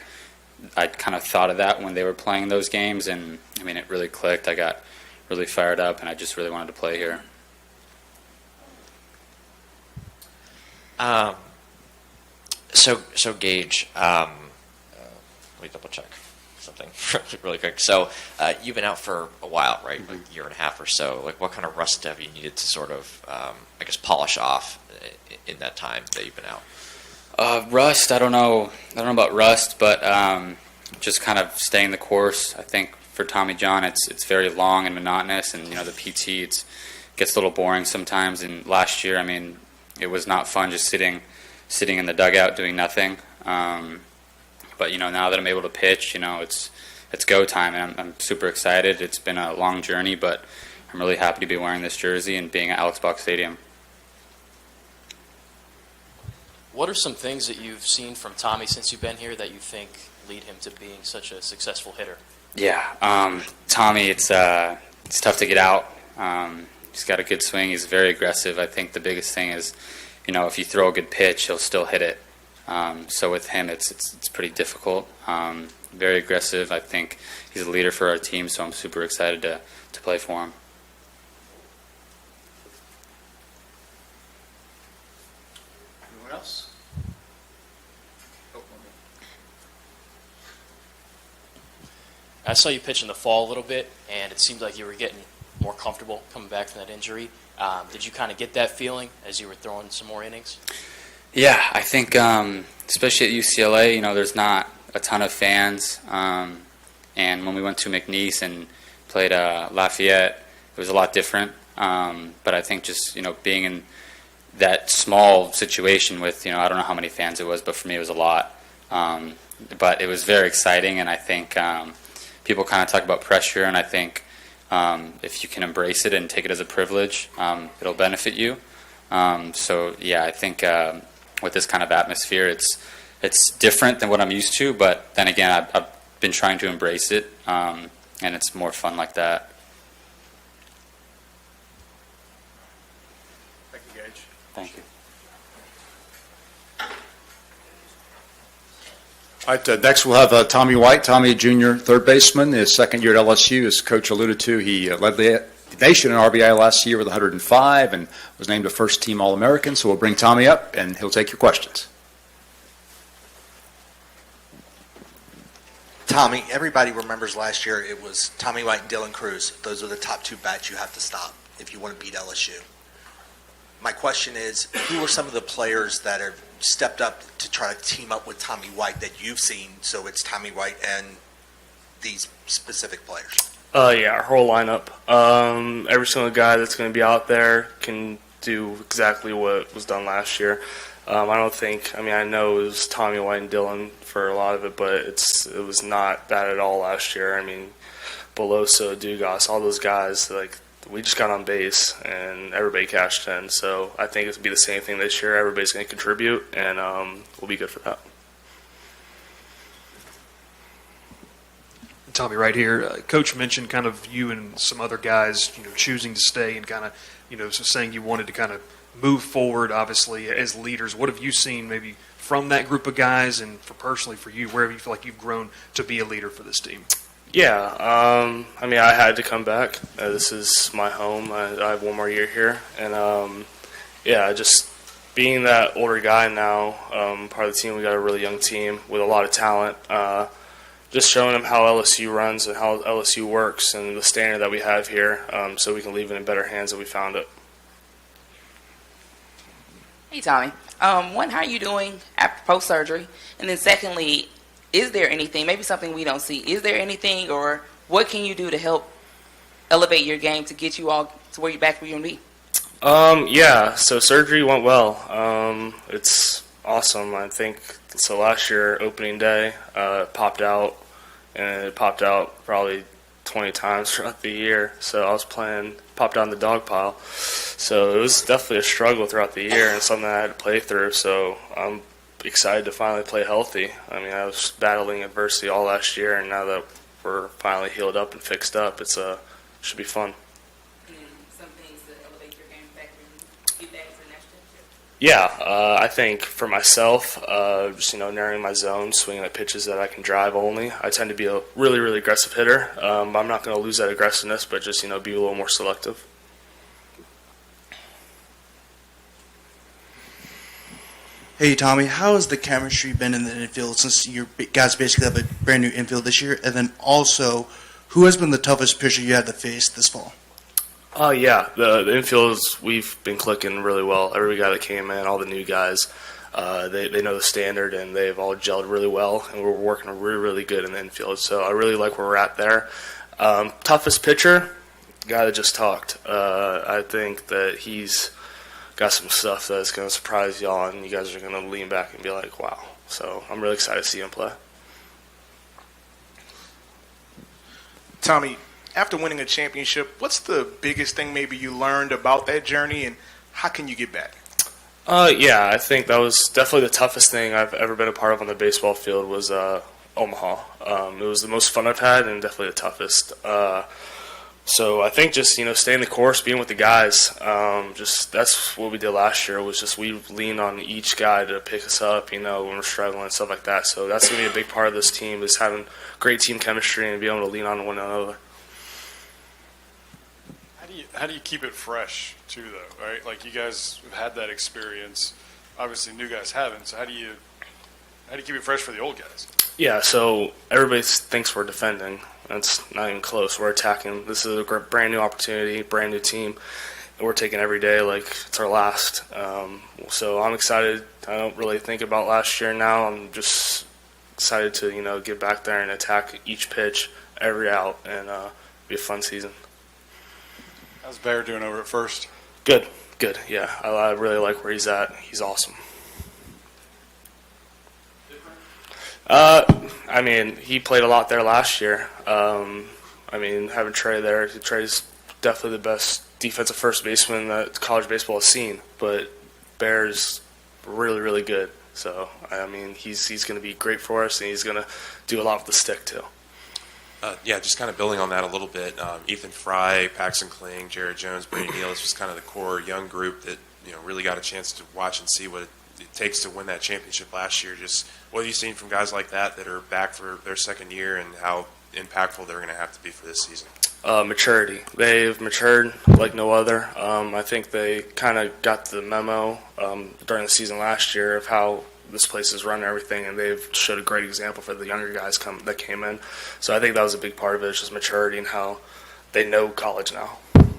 I kind of thought of that when they were playing those games, and it really clicked. I got really fired up, and I just really wanted to play here. So Gage, let me double check something really quick. So you've been out for a while, right? Mm-hmm. Like a year and a half or so. Like, what kind of rust have you needed to sort of, polish off in that time that you've been out? Rust, I don't know about rust, but just kind of staying the course. I think for Tommy John, it's very long and monotonous, and the PT gets a little boring sometimes. And last year, it was not fun just sitting in the dugout doing nothing. But now that I'm able to pitch, it's go time, and I'm super excited. It's been a long journey, but I'm really happy to be wearing this jersey and being at Alex Box Stadium. What are some things that you've seen from Tommy since you've been here that you think lead him to being such a successful hitter? Yeah, Tommy, it's tough to get out. He's got a good swing. He's very aggressive. I think the biggest thing is, if you throw a good pitch, he'll still hit it. So with him, it's pretty difficult. Very aggressive. I think he's a leader for our team, so I'm super excited to play for him. Anyone else? I saw you pitch in the fall a little bit, and it seemed like you were getting more comfortable coming back from that injury. Did you kind of get that feeling as you were throwing some more innings? Yeah, I think especially at UCLA, there's not a ton of fans. And when we went to McNeese and played Lafayette, it was a lot different. But I think just, being in that small situation with, I don't know how many fans it was, but for me it was a lot. But it was very exciting, and I think people kind of talk about pressure, and I think if you can embrace it and take it as a privilege, it'll benefit you. So, yeah, I think with this kind of atmosphere, it's different than what I'm used to, but then again, I've been trying to embrace it, and it's more fun like that. Thank you, Gage. Thank you. All right, next we'll have Tommy White. Tommy, junior third baseman, his second year at LSU. As Coach alluded to, he led the nation in RBI last year with 105 and was named a first-team All-American. So we'll bring Tommy up, and he'll take your questions. Tommy, everybody remembers last year it was Tommy White and Dylan Cruz. Those are the top two bats you have to stop if you want to beat LSU. My question is, who are some of the players that have stepped up to try to team up with Tommy White that you've seen, so it's Tommy White and these specific players? Yeah, our whole lineup. Every single guy that's going to be out there can do exactly what was done last year. I know it was Tommy White and Dylan for a lot of it, but it was not bad at all last year. Beloso, Dugas, all those guys, we just got on base and everybody cashed in. So I think it's going to be the same thing this year. Everybody's going to contribute, and we'll be good for that. Tommy, right here, Coach mentioned kind of you and some other guys, choosing to stay and kind of, so saying you wanted to kind of move forward, obviously, as leaders. What have you seen maybe from that group of guys, and personally for you, where you feel like you've grown to be a leader for this team? Yeah, I had to come back. This is my home. I have one more year here. And, just being that older guy now, part of the team, we got a really young team with a lot of talent. Just showing them how LSU runs and how LSU works and the standard that we have here, so we can leave it in better hands than we found it. Hey, Tommy. One, how are you doing after post-surgery? And then secondly, is there anything, maybe something we don't see, is there anything or what can you do to help elevate your game to get you all to where you're back where you want to be? So surgery went well. It's awesome. I think so. Last year, opening day, popped out, and it popped out probably 20 times throughout the year. So I was popped out in the dog pile. So it was definitely a struggle throughout the year and something I had to play through. So I'm excited to finally play healthy. I was battling adversity all last year, and now that we're finally healed up and fixed up, it should be fun. Yeah, I think for myself, just narrowing my zone, swinging at pitches that I can drive only. I tend to be a really, really aggressive hitter. I'm not going to lose that aggressiveness, but just be a little more selective. Hey Tommy, how has the chemistry been in the infield since you guys basically have a brand new infield this year? And then also, who has been the toughest pitcher you had to face this fall? The infields, we've been clicking really well. Every guy that came in, all the new guys, they know the standard, and they've all gelled really well, and we're working really, really good in the infield. So I really like where we're at there. Toughest pitcher, guy that just talked. I think that he's got some stuff that's going to surprise y'all, and you guys are going to lean back and be like, wow. So I'm really excited to see him play. Tommy, after winning a championship, what's the biggest thing maybe you learned about that journey, and how can you get back? I think that was definitely the toughest thing I've ever been a part of on the baseball field was Omaha. It was the most fun I've had and definitely the toughest. So I think just, staying the course, being with the guys, just that's what we did last year was just we leaned on each guy to pick us up, when we're struggling and stuff like that. So that's going to be a big part of this team is having great team chemistry and being able to lean on one another. How do you keep it fresh too, though? Right, like you guys have had that experience. Obviously, new guys haven't. So how do you keep it fresh for the old guys? Yeah, so everybody thinks we're defending. That's not even close. We're attacking. This is a brand new opportunity, brand new team, and we're taking every day like it's our last. So I'm excited. I don't really think about last year now. I'm just excited to get back there and attack each pitch, every out, and be a fun season. How's Bear doing over at first? Good. Yeah, I really like where he's at. He's awesome. I mean, he played a lot there last year. Having Trey there, Trey's definitely the best defensive first baseman that college baseball has seen. But Bear's really, really good. So, he's going to be great for us, and he's going to do a lot with the stick, too. Just kind of building on that a little bit. Ethan Fry, Paxton Kling, Jared Jones, Brady Neal is just kind of the core young group that really got a chance to watch and see what it takes to win that championship last year. Just what have you seen from guys like that are back for their second year and how impactful they're going to have to be for this season? Maturity. They've matured like no other. I think they kind of got the memo during the season last year of how this place is run and everything, and they've showed a great example for the younger guys that came in. So I think that was a big part of it, is just maturity and how they know college now. Tommy,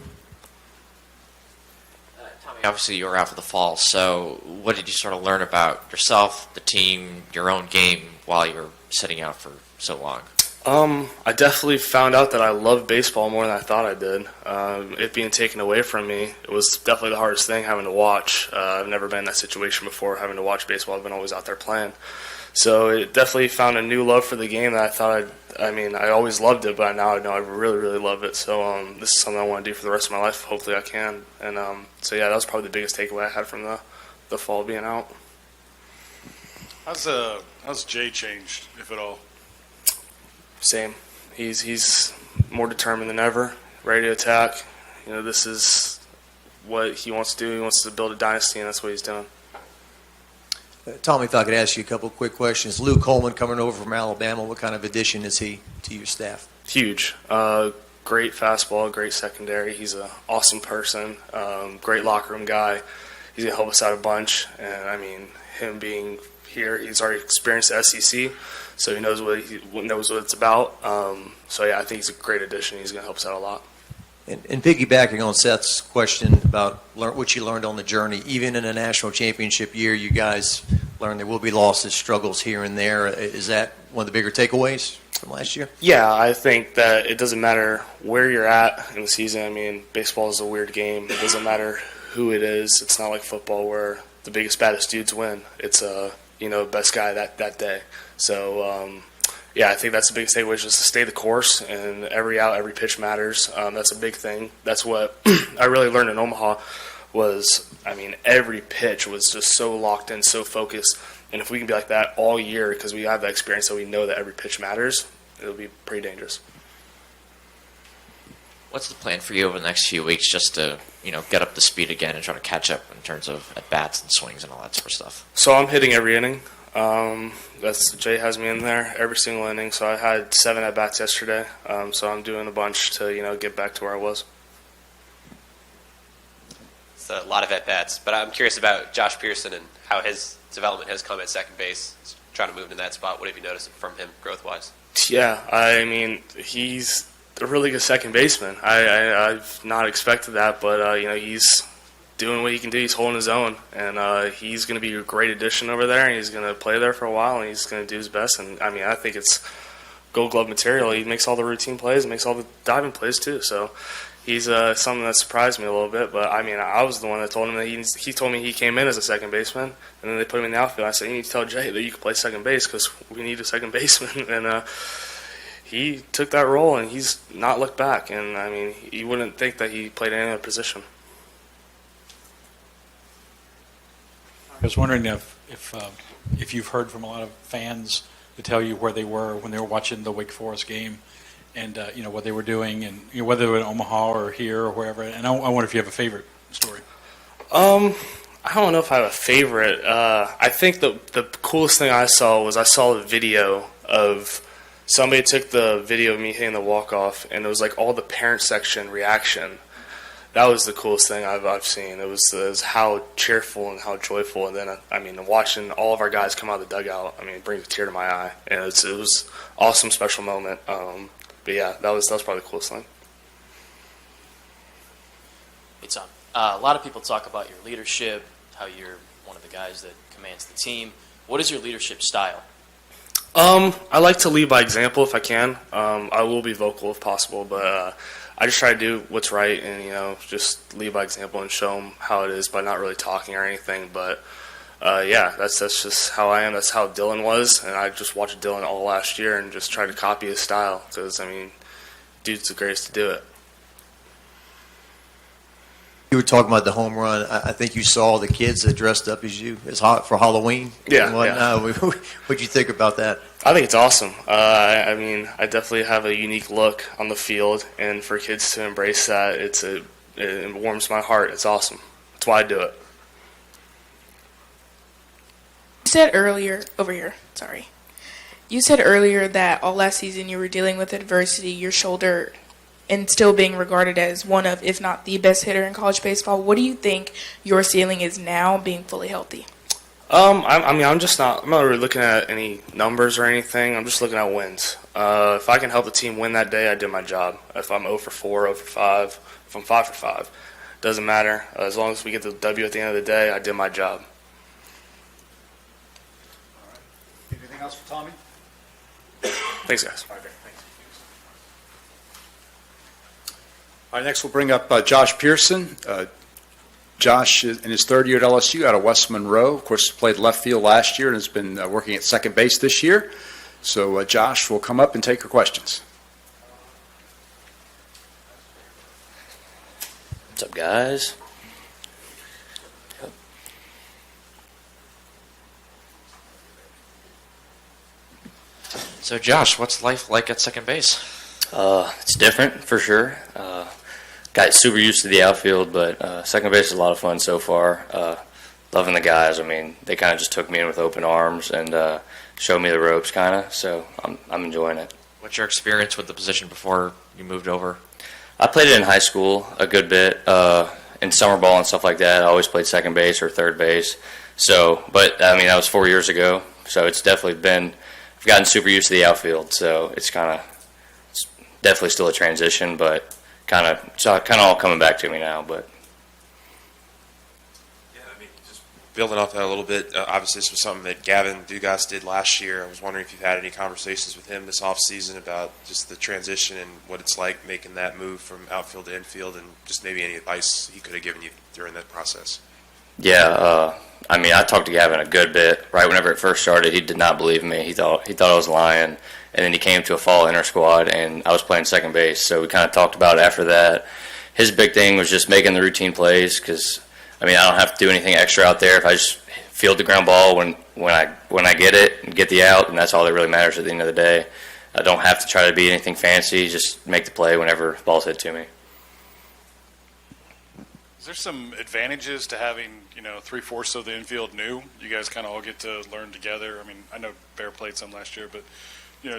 obviously you were out for the fall, so what did you sort of learn about yourself, the team, your own game while you were sitting out for so long? I definitely found out that I love baseball more than I thought I did. It being taken away from me, it was definitely the hardest thing having to watch. I've never been in that situation before, having to watch baseball. I've been always out there playing. So it definitely found a new love for the game that I thought I always loved it, but now I know I really, really love it. So this is something I want to do for the rest of my life. Hopefully I can. And that was probably the biggest takeaway I had from the fall being out. How's Jay changed, if at all? Same. He's more determined than ever, ready to attack. This is what he wants to do. He wants to build a dynasty, and that's what he's doing. Tommy, if I could ask you a couple quick questions. Luke Coleman coming over from Alabama, what kind of addition is he to your staff? Huge. Great fastball, great secondary. He's an awesome person, great locker room guy. He's going to help us out a bunch. And, him being here, he's already experienced the SEC, so he knows what it's about. I think he's a great addition. He's going to help us out a lot. And piggybacking on Seth's question about what you learned on the journey, even in a national championship year, you guys learned there will be losses, struggles here and there. Is that one of the bigger takeaways from last year? Yeah, I think that it doesn't matter where you're at in the season. Baseball is a weird game. It doesn't matter who it is. It's not like football where the biggest, baddest dudes win. It's best guy that day. So, I think that's the biggest takeaway, is just to stay the course, and every out, every pitch matters. That's a big thing. That's what I really learned in Omaha was, every pitch was just so locked in, so focused. And if we can be like that all year, because we have that experience, so we know that every pitch matters, it'll be pretty dangerous. What's the plan for you over the next few weeks, just to get up to speed again and try to catch up in terms of at bats and swings and all that sort of stuff? So I'm hitting every inning. Jay has me in there every single inning. So I had 7 at bats yesterday. So I'm doing a bunch to get back to where I was. It's a lot of at bats, but I'm curious about Josh Pearson and how his development has come at second base. He's trying to move into that spot. What have you noticed from him growth wise? Yeah, he's a really good second baseman. I've not expected that, but he's doing what he can do. He's holding his own, and he's going to be a great addition over there, and he's going to play there for a while, and he's going to do his best. And I think it's Gold Glove material. He makes all the routine plays, makes all the diving plays too. So he's something that surprised me a little bit. But I was the one that told him that he told me he came in as a second baseman, and then they put him in the outfield. I said, you need to tell Jay that you can play second base because we need a second baseman. And he took that role, and he's not looked back. And you wouldn't think that he played any other position. I was wondering if you've heard from a lot of fans to tell you where they were when they were watching the Wake Forest game, and what they were doing, and whether they were in Omaha or here or wherever. And I wonder if you have a favorite story. I don't know if I have a favorite. I think the coolest thing I saw the video of somebody took the video of me hitting the walk-off, and it was like all the parent section reaction. That was the coolest thing I've seen. It was how cheerful and how joyful. And then, watching all of our guys come out of the dugout, it brings a tear to my eye. And it was awesome, special moment. But yeah, that was probably the coolest thing. Hey, Tom. A lot of people talk about your leadership, how you're one of the guys that commands the team. What is your leadership style? I like to lead by example if I can. I will be vocal if possible, but I just try to do what's right and, just lead by example and show them how it is by not really talking or anything. But, yeah, that's just how I am. That's how Dylan was, and I just watched Dylan all last year and just tried to copy his style because, dude's the greatest to do it. You were talking about the home run. I think you saw the kids that dressed up as you as hot for Halloween. Yeah. What'd you think about that? I think it's awesome. I definitely have a unique look on the field, and for kids to embrace that, it warms my heart. It's awesome. That's why I do it. You said earlier, over here, sorry. You said earlier that all last season you were dealing with adversity, your shoulder, and still being regarded as one of, if not the best hitter in college baseball. What do you think your ceiling is now, being fully healthy? I'm not really looking at any numbers or anything. I'm just looking at wins. If I can help the team win that day, I did my job. If I'm 0 for 4, 0 for 5, if I'm 5 for 5, doesn't matter. As long as we get the W at the end of the day, I did my job. Anything else for Tommy? Thanks, guys. All right, next we'll bring up Josh Pearson. Josh is in his third year at LSU out of West Monroe. Of course, played left field last year and has been working at second base this year. So Josh will come up and take your questions. What's up, guys? So, Josh, what's life like at second base? It's different for sure. Got super used to the outfield, but second base is a lot of fun so far. Loving the guys. They kind of just took me in with open arms and showed me the ropes, kind of. So I'm enjoying it. What's your experience with the position before you moved over? I played it in high school a good bit. In summer ball and stuff like that, I always played second base or third base. So, but that was 4 years ago. So it's definitely been. I've gotten super used to the outfield. So it's definitely still a transition, but kind of all coming back to me now. But yeah, just building off that a little bit. Obviously, this was something that Gavin Dugas did last year. I was wondering if you've had any conversations with him this offseason about just the transition and what it's like making that move from outfield to infield, and just maybe any advice he could have given you during that process. yeah, I talked to Gavin a good bit. Right whenever it first started, he did not believe me. He thought I was lying. And then he came to a fall inter squad, and I was playing second base. So we kind of talked about it after that. His big thing was just making the routine plays because, I don't have to do anything extra out there. If I just field the ground ball when I get it and get the out, and that's all that really matters at the end of the day. I don't have to try to be anything fancy. Just make the play whenever the ball's hit to me. Is there some advantages to having 3/4 of the infield new? You guys kind of all get to learn together. I know Bear played some last year, but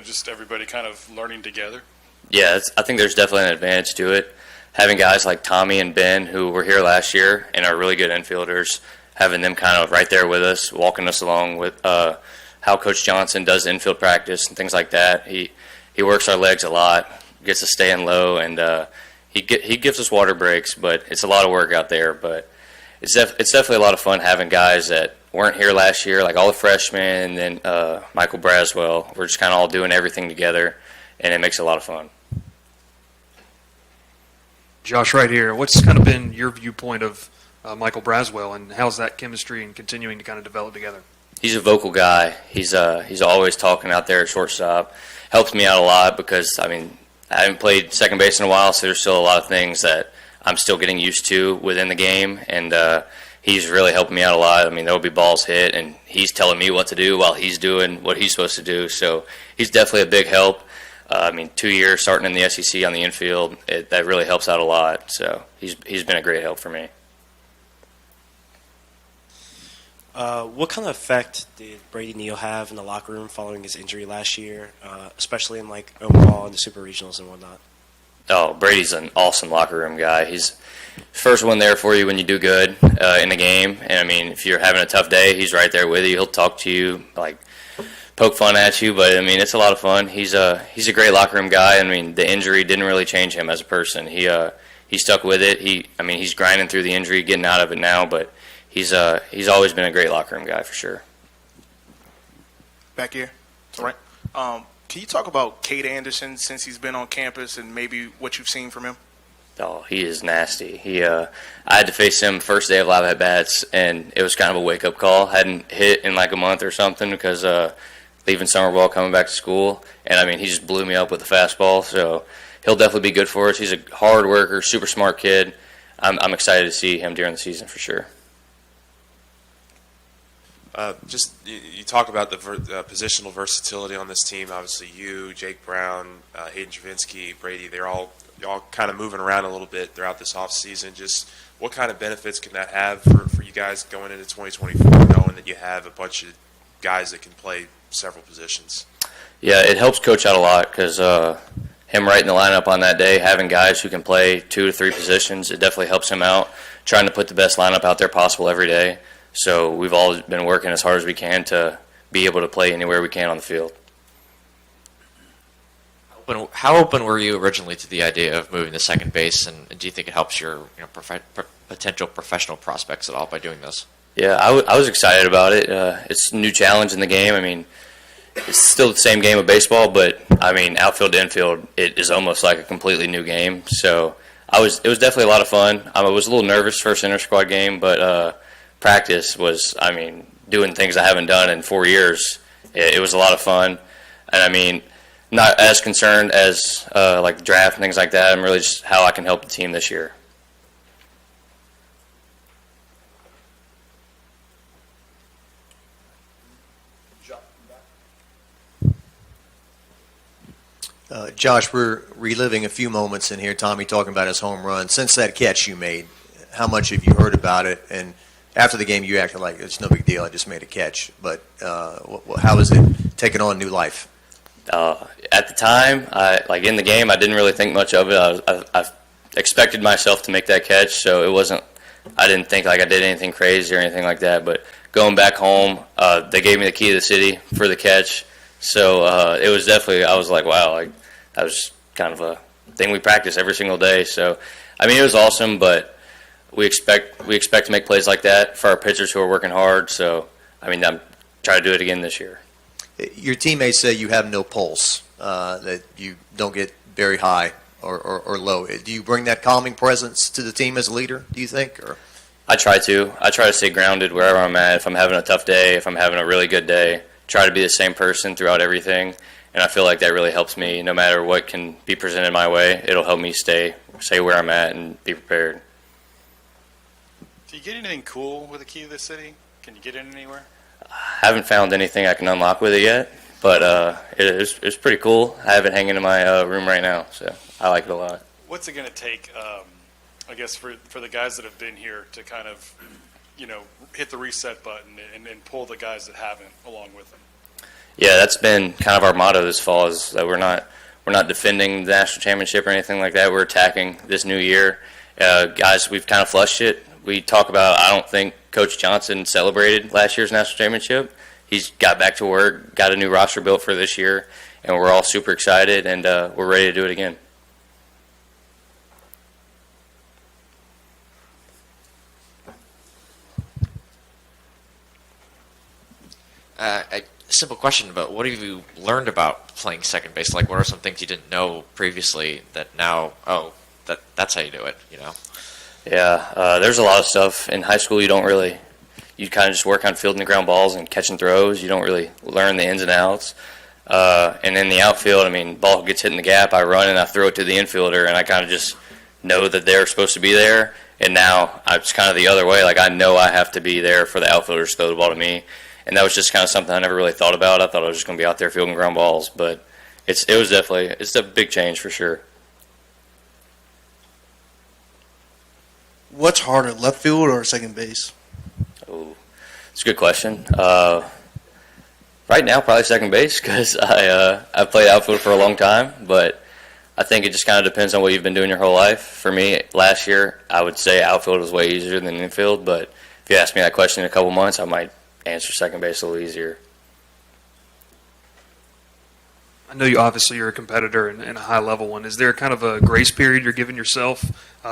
just everybody kind of learning together. Yeah, I think there's definitely an advantage to it. Having guys like Tommy and Ben who were here last year and are really good infielders, having them kind of right there with us, walking us along with how Coach Johnson does infield practice and things like that. He works our legs a lot, gets us staying low, and he gives us water breaks, but it's a lot of work out there. But it's definitely a lot of fun having guys that weren't here last year, like all the freshmen, and then Michael Braswell. We're just kind of all doing everything together, and it makes it a lot of fun. Josh, right here, what's kind of been your viewpoint of Michael Braswell, and how's that chemistry and continuing to kind of develop together? He's a vocal guy. He's always talking out there at shortstop. Helps me out a lot because, I haven't played second base in a while, so there's still a lot of things that I'm still getting used to within the game, and he's really helping me out a lot. I mean, there will be balls hit, and he's telling me what to do while he's doing what he's supposed to do. So he's definitely a big help. I mean, 2 years starting in the SEC on the infield, that really helps out a lot. So he's been a great help for me. What kind of effect did Brady Neal have in the locker room following his injury last year, especially in like overall in the super regionals and whatnot? Oh, Brady's an awesome locker room guy. He's first one there for you when you do good in the game. And I mean, if you're having a tough day, he's right there with you. He'll talk to you, like poke fun at you. But I mean, it's a lot of fun. He's a great locker room guy. I mean, the injury didn't really change him as a person. He stuck with it. He's grinding through the injury, getting out of it now. But he's always been a great locker room guy for sure. Back here. All right. Can you talk about Cade Anderson since he's been on campus and maybe what you've seen from him? Oh, he is nasty. I had to face him first day of live at bats, and it was kind of a wake up call. Hadn't hit in like a month or something because leaving summer ball, coming back to school, and I mean he just blew me up with the fastball. So he'll definitely be good for us. He's a hard worker, super smart kid. I'm excited to see him during the season for sure. You talk about the positional versatility on this team. Obviously, you, Jake Brown, Hayden Travinski, Brady, they're all kind of moving around a little bit throughout this offseason. Just what kind of benefits can that have for you guys going into 2024, knowing that you have a bunch of guys that can play several positions? Yeah, it helps coach out a lot because him writing the lineup on that day, having guys who can play 2 to 3 positions, it definitely helps him out, trying to put the best lineup out there possible every day. So we've always been working as hard as we can to be able to play anywhere we can on the field. How open were you originally to the idea of moving to second base, and do you think it helps your potential professional prospects at all by doing this? Yeah, I was excited about it. It's a new challenge in the game. I mean, it's still the same game of baseball, but I mean, outfield to infield, it is almost like a completely new game. So it was definitely a lot of fun. I was a little nervous first inter-squad game, but practice was, I mean, doing things I haven't done in 4 years. It was a lot of fun. And I mean, not as concerned as like draft and things like that. I'm really just how I can help the team this year. Josh, we're reliving a few moments in here. Tommy talking about his home run. Since that catch you made, how much have you heard about it? And after the game, you acted like it's no big deal. I just made a catch. But how is it taking on new life? At the time, in the game, I didn't really think much of it. I expected myself to make that catch, so it wasn't. I didn't think like I did anything crazy or anything like that. But going back home, they gave me the key to the city for the catch. So it was definitely. I was like, wow, like that was kind of a thing we practice every single day. So I mean, it was awesome, but we expect to make plays like that for our pitchers who are working hard. So I mean, I'm trying to do it again this year. Your teammates say you have no pulse, that you don't get very high or low. Do you bring that calming presence to the team as a leader, do you think? Or? I try to stay grounded wherever I'm at. If I'm having a tough day, if I'm having a really good day, try to be the same person throughout everything. And I feel like that really helps me. No matter what can be presented my way, it'll help me stay where I'm at and be prepared. Do you get anything cool with the key to the city? Can you get in anywhere? I haven't found anything I can unlock with it yet, but it's pretty cool. I have it hanging in my room right now, so I like it a lot. What's it going to take, I guess, for the guys that have been here to kind of, hit the reset button and pull the guys that haven't along with them? Yeah, that's been kind of our motto this fall, is that we're not defending the national championship or anything like that. We're attacking this new year. Guys, we've kind of flushed it. We talk about, I don't think Coach Johnson celebrated last year's national championship. He's got back to work, got a new roster built for this year, and we're all super excited, and we're ready to do it again. A simple question, but what have you learned about playing second base? Like, what are some things you didn't know previously that now, that's how you do it, Yeah, there's a lot of stuff. In high school, you kind of just work on fielding the ground balls and catching throws. You don't really learn the ins and outs. And in the outfield, I mean, ball gets hit in the gap, I run and I throw it to the infielder, and I kind of just know that they're supposed to be there. And now it's kind of the other way. Like, I know I have to be there for the outfielders to throw the ball to me. And that was just kind of something I never really thought about. I thought I was just going to be out there fielding ground balls. But it's a big change for sure. What's harder, left field or second base? Oh, it's a good question. Right now, probably second base because I've played outfield for a long time. But I think it just kind of depends on what you've been doing your whole life. For me, last year, I would say outfield was way easier than infield. But if you ask me that question in a couple months, I might answer second base a little easier. I know you obviously you're a competitor and a high-level one. Is there kind of a grace period you're giving yourself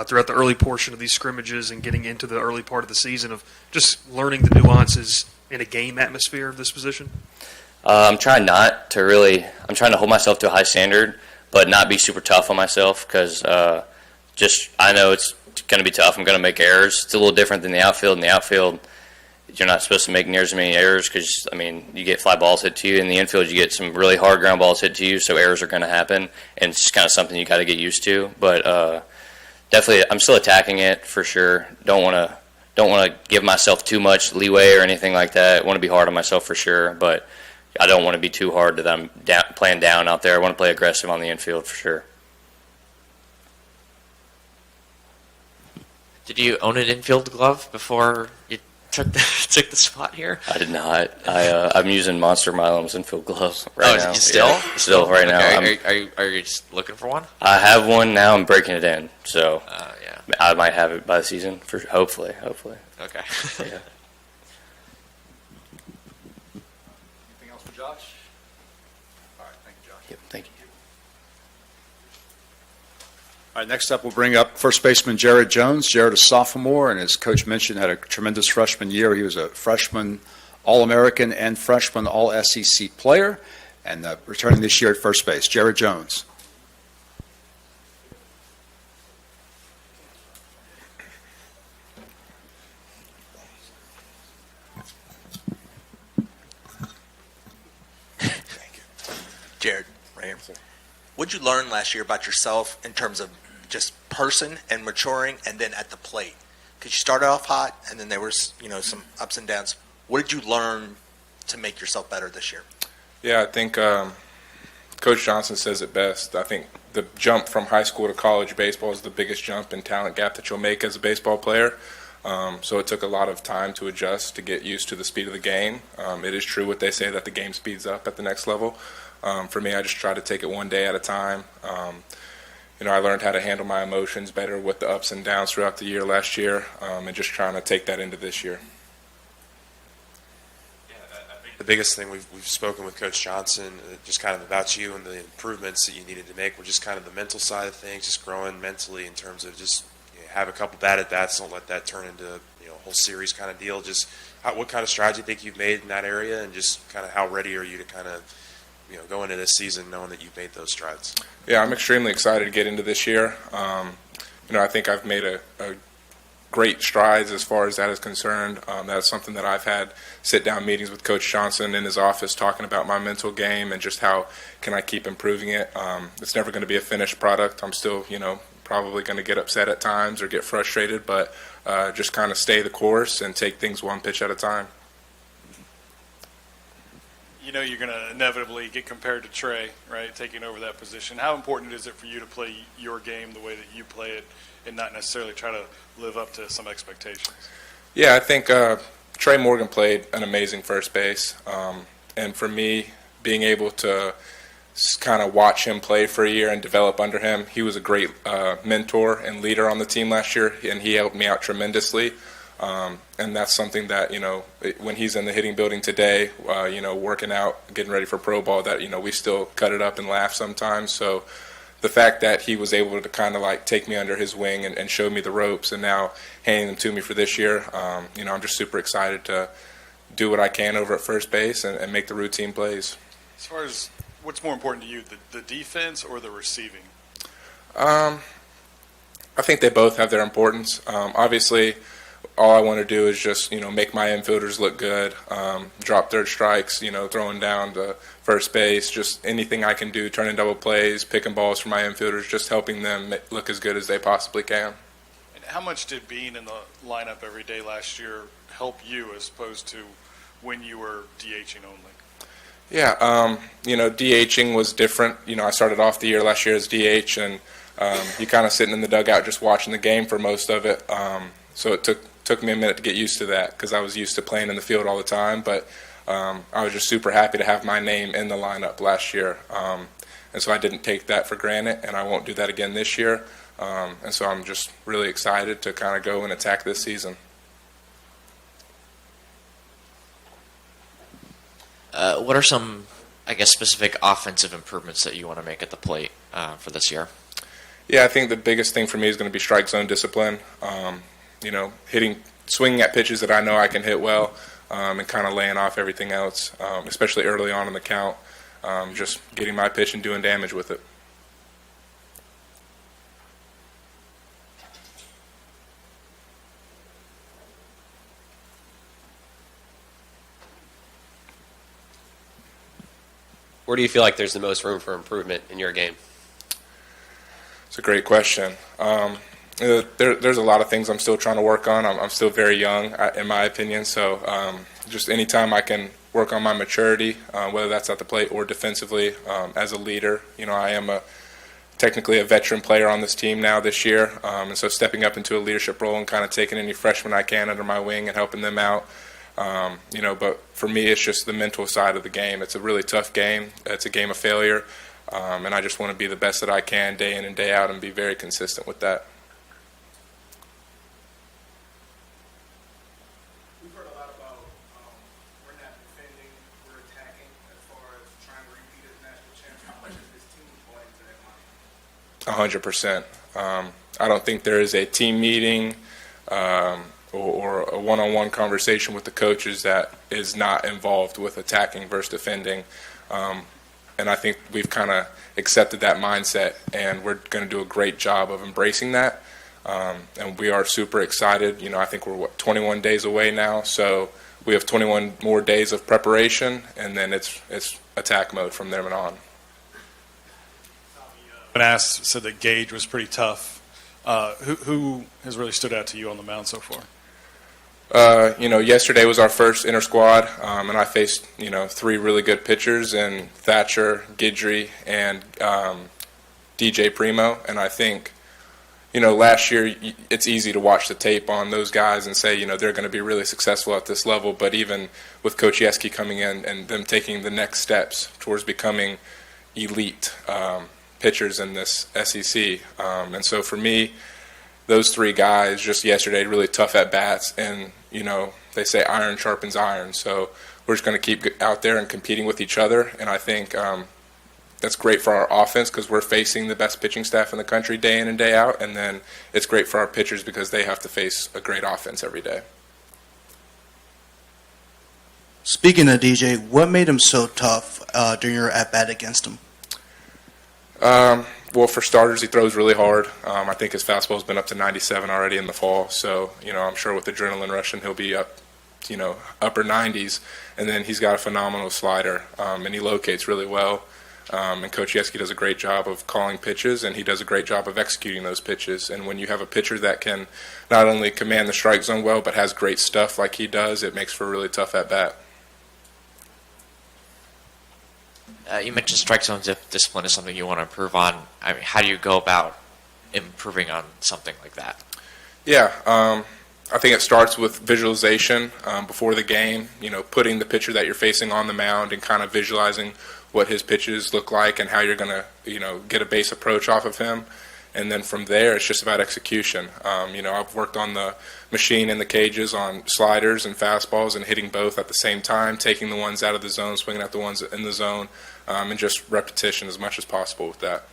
throughout the early portion of these scrimmages and getting into the early part of the season of just learning the nuances in a game atmosphere of this position? I'm trying to hold myself to a high standard, but not be super tough on myself because I know it's going to be tough. I'm going to make errors. It's a little different than the outfield. In the outfield, you're not supposed to make near as many errors because, you get fly balls hit to you. In the infield, you get some really hard ground balls hit to you, so errors are going to happen, and it's just kind of something you got to get used to. But definitely, I'm still attacking it for sure. Don't want to give myself too much leeway or anything like that. I want to be hard on myself for sure, but I don't want to be too hard that I'm playing down out there. I want to play aggressive on the infield for sure. Did you own an infield glove before you took the spot here? I did not. I'm using Monster Milem's infield gloves right now. You still? Yeah, still right now. Are you just looking for one? I have one now. I'm breaking it in, so yeah. I might have it by the season. Hopefully. Okay. Yeah. Anything else for Josh? All right, thank you, Josh. Yep, thank you. All right, next up we'll bring up first baseman Jared Jones. Jared is a sophomore, and as Coach mentioned, had a tremendous freshman year. He was a freshman All-American and freshman All-SEC player, and returning this year at first base. Jared Jones. Jared, right here. What'd you learn last year about yourself in terms of just person and maturing, and then at the plate? Because you started off hot, and then there was some ups and downs. What did you learn to make yourself better this year? Yeah, I think Coach Johnson says it best. I think the jump from high school to college baseball is the biggest jump in talent gap that you'll make as a baseball player. So it took a lot of time to adjust, to get used to the speed of the game. It is true what they say that the game speeds up at the next level. For me, I just try to take it one day at a time. I learned how to handle my emotions better with the ups and downs throughout the year last year, and just trying to take that into this year. Yeah, I think the biggest thing we've spoken with Coach Johnson, just kind of about you and the improvements that you needed to make were just kind of the mental side of things, just growing mentally in terms of just have a couple bad at bats, don't let that turn into a whole series kind of deal. Just what kind of strides do you think you've made in that area, and just kind of how ready are you to kind of go into this season knowing that you've made those strides? Yeah, I'm extremely excited to get into this year. I think I've made a great strides as far as that is concerned. That's something that I've had sit-down meetings with Coach Johnson in his office talking about my mental game and just how can I keep improving it. It's never going to be a finished product. I'm still, probably going to get upset at times or get frustrated, but just kind of stay the course and take things one pitch at a time. You're going to inevitably get compared to Trey, right, taking over that position. How important is it for you to play your game the way that you play it and not necessarily try to live up to some expectations? Yeah, I think Trey Morgan played an amazing first base. And for me, being able to kind of watch him play for a year and develop under him, he was a great mentor and leader on the team last year, and he helped me out tremendously. And that's something that, when he's in the hitting building today, working out, getting ready for pro ball, that, we still cut it up and laugh sometimes. So the fact that he was able to kind of take me under his wing and show me the ropes and now handing them to me for this year, I'm just super excited to do what I can over at first base and make the routine plays. As far as what's more important to you, the defense or the receiving? I think they both have their importance. Obviously, all I want to do is just, make my infielders look good, drop third strikes, throwing down to first base, just anything I can do, turning double plays, picking balls for my infielders, just helping them look as good as they possibly can. And how much did being in the lineup every day last year help you as opposed to when you were DHing only? Yeah, DHing was different. I started off the year last year as DH, and you kind of sitting in the dugout just watching the game for most of it. So it took me a minute to get used to that because I was used to playing in the field all the time. But I was just super happy to have my name in the lineup last year. And so I didn't take that for granted, and I won't do that again this year. And so I'm just really excited to kind of go and attack this season. What are some, I guess, specific offensive improvements that you want to make at the plate for this year? Yeah, I think the biggest thing for me is going to be strike zone discipline. Swinging at pitches that I know I can hit well, and kind of laying off everything else, especially early on in the count. Just getting my pitch and doing damage with it. Where do you feel like there's the most room for improvement in your game? It's a great question. There's a lot of things I'm still trying to work on. I'm still very young, in my opinion. So just anytime I can work on my maturity, whether that's at the plate or defensively, as a leader. I am technically a veteran player on this team now this year, and so stepping up into a leadership role and kind of taking any freshmen I can under my wing and helping them out. But for me, it's just the mental side of the game. It's a really tough game. It's a game of failure, and I just want to be the best that I can day in and day out and be very consistent with that. We've heard a lot about we're not defending, we're attacking as far as trying to repeat as national champs. How much is this team bought into that mind? 100%. I don't think there is a team meeting or a one-on-one conversation with the coaches that is not involved with attacking versus defending. And I think we've kind of accepted that mindset, and we're going to do a great job of embracing that. And we are super excited. I think we're, 21 days away now, so we have 21 more days of preparation, and then it's attack mode from there on. When asked, said that Gage was pretty tough. Who has really stood out to you on the mound so far? Yesterday was our first inter squad, and I faced, 3 really good pitchers in Thatcher, Guidry, and DJ Primo. And I think, last year it's easy to watch the tape on those guys and say, they're going to be really successful at this level. But even with Coach Yeski coming in and them taking the next steps towards becoming elite pitchers in this SEC. And so for me, those 3 guys just yesterday really tough at bats, and they say iron sharpens iron. So we're just going to keep out there and competing with each other, and I think that's great for our offense because we're facing the best pitching staff in the country day in and day out, and then it's great for our pitchers because they have to face a great offense every day. Speaking of DJ, what made him so tough during your at-bat against him? Well, for starters, he throws really hard. I think his fastball's been up to 97 already in the fall. So, I'm sure with adrenaline rushing, he'll be up, upper 90s. And then he's got a phenomenal slider, and he locates really well. And Coach Yeski does a great job of calling pitches, and he does a great job of executing those pitches. And when you have a pitcher that can not only command the strike zone well, but has great stuff like he does, it makes for a really tough at-bat. You mentioned strike zone discipline is something you want to improve on. I mean, how do you go about improving on something like that? Yeah, I think it starts with visualization before the game, putting the pitcher that you're facing on the mound and kind of visualizing what his pitches look like and how you're going to, get a base approach off of him. And then from there, it's just about execution. I've worked on the machine in the cages on sliders and fastballs and hitting both at the same time, taking the ones out of the zone, swinging at the ones in the zone, and just repetition as much as possible with that.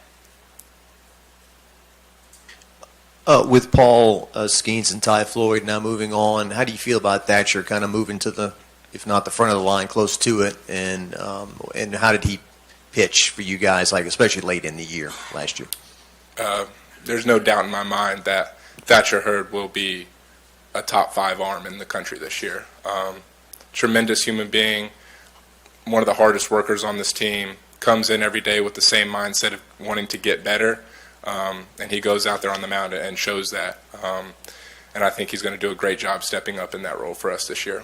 With Paul Skeens and Ty Floyd now moving on, how do you feel about Thatcher kind of moving to the, if not the front of the line, close to it? And how did he pitch for you guys, like especially late in the year last year? There's no doubt in my mind that Thatcher Hurd will be a top 5 arm in the country this year. Tremendous human being, one of the hardest workers on this team, comes in every day with the same mindset of wanting to get better. and he goes out there on the mound and shows that. And I think he's going to do a great job stepping up in that role for us this year.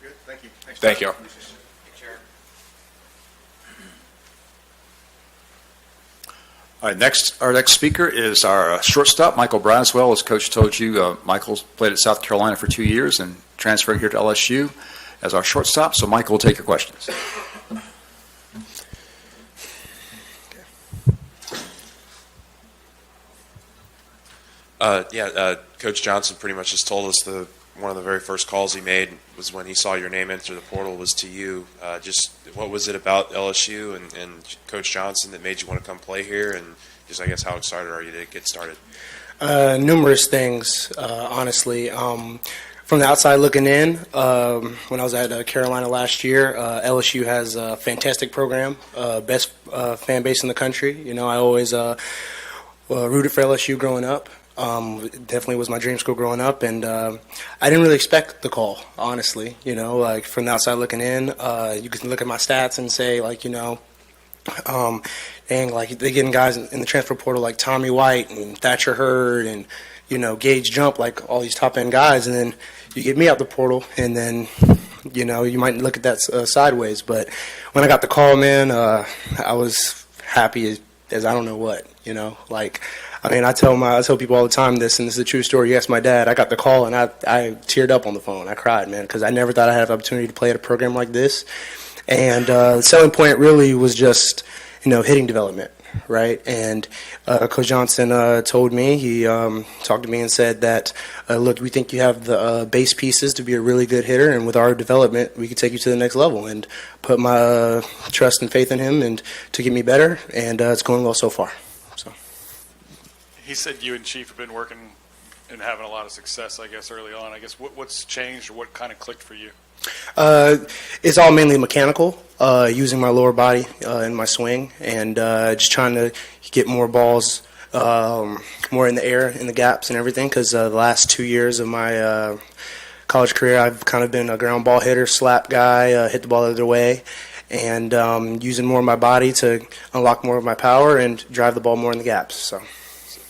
Good. Thank you. Thank you. All right, our next speaker is our shortstop, Michael Braswell. As Coach told you, Michael's played at South Carolina for 2 years and transferred here to LSU as our shortstop. So Michael will take your questions. Coach Johnson pretty much just told us one of the very first calls he made was when he saw your name enter the portal was to you. Just what was it about LSU and Coach Johnson that made you want to come play here? And just, I guess, how excited are you to get started? Numerous things, honestly. From the outside looking in, when I was at Carolina last year, LSU has a fantastic program, best fan base in the country. You know, I always rooted for LSU growing up. It definitely was my dream school growing up, and I didn't really expect the call, honestly. You know, like from the outside looking in, you can look at my stats and say, like, you know, dang, like they're getting guys in the transfer portal like Tommy White and Thatcher Hurd and, you know, Gage Jump, like all these top end guys, and then you get me out the portal, and then, you know, you might look at that sideways. But when I got the call, man, I was happy as I don't know what. You know, like. I mean, I tell people all the time this, and this is a true story. You ask my dad. I got the call, and I teared up on the phone. I cried, man, because I never thought I'd have the opportunity to play at a program like this. And the selling point really was just, you know, hitting development, right? And Coach Johnson told me, he talked to me and said that, look, we think you have the base pieces to be a really good hitter, and with our development, we could take you to the next level. And put my trust and faith in him and to get me better, and it's going well so far. He said you and Chief have been working and having a lot of success, I guess, early on. I guess what's changed or what kind of clicked for you? It's all mainly mechanical, using my lower body in my swing, and just trying to get more balls more in the air, in the gaps and everything, because the last 2 years of my college career, I've kind of been a ground ball hitter, slap guy, hit the ball the other way, and using more of my body to unlock more of my power and drive the ball more in the gaps. So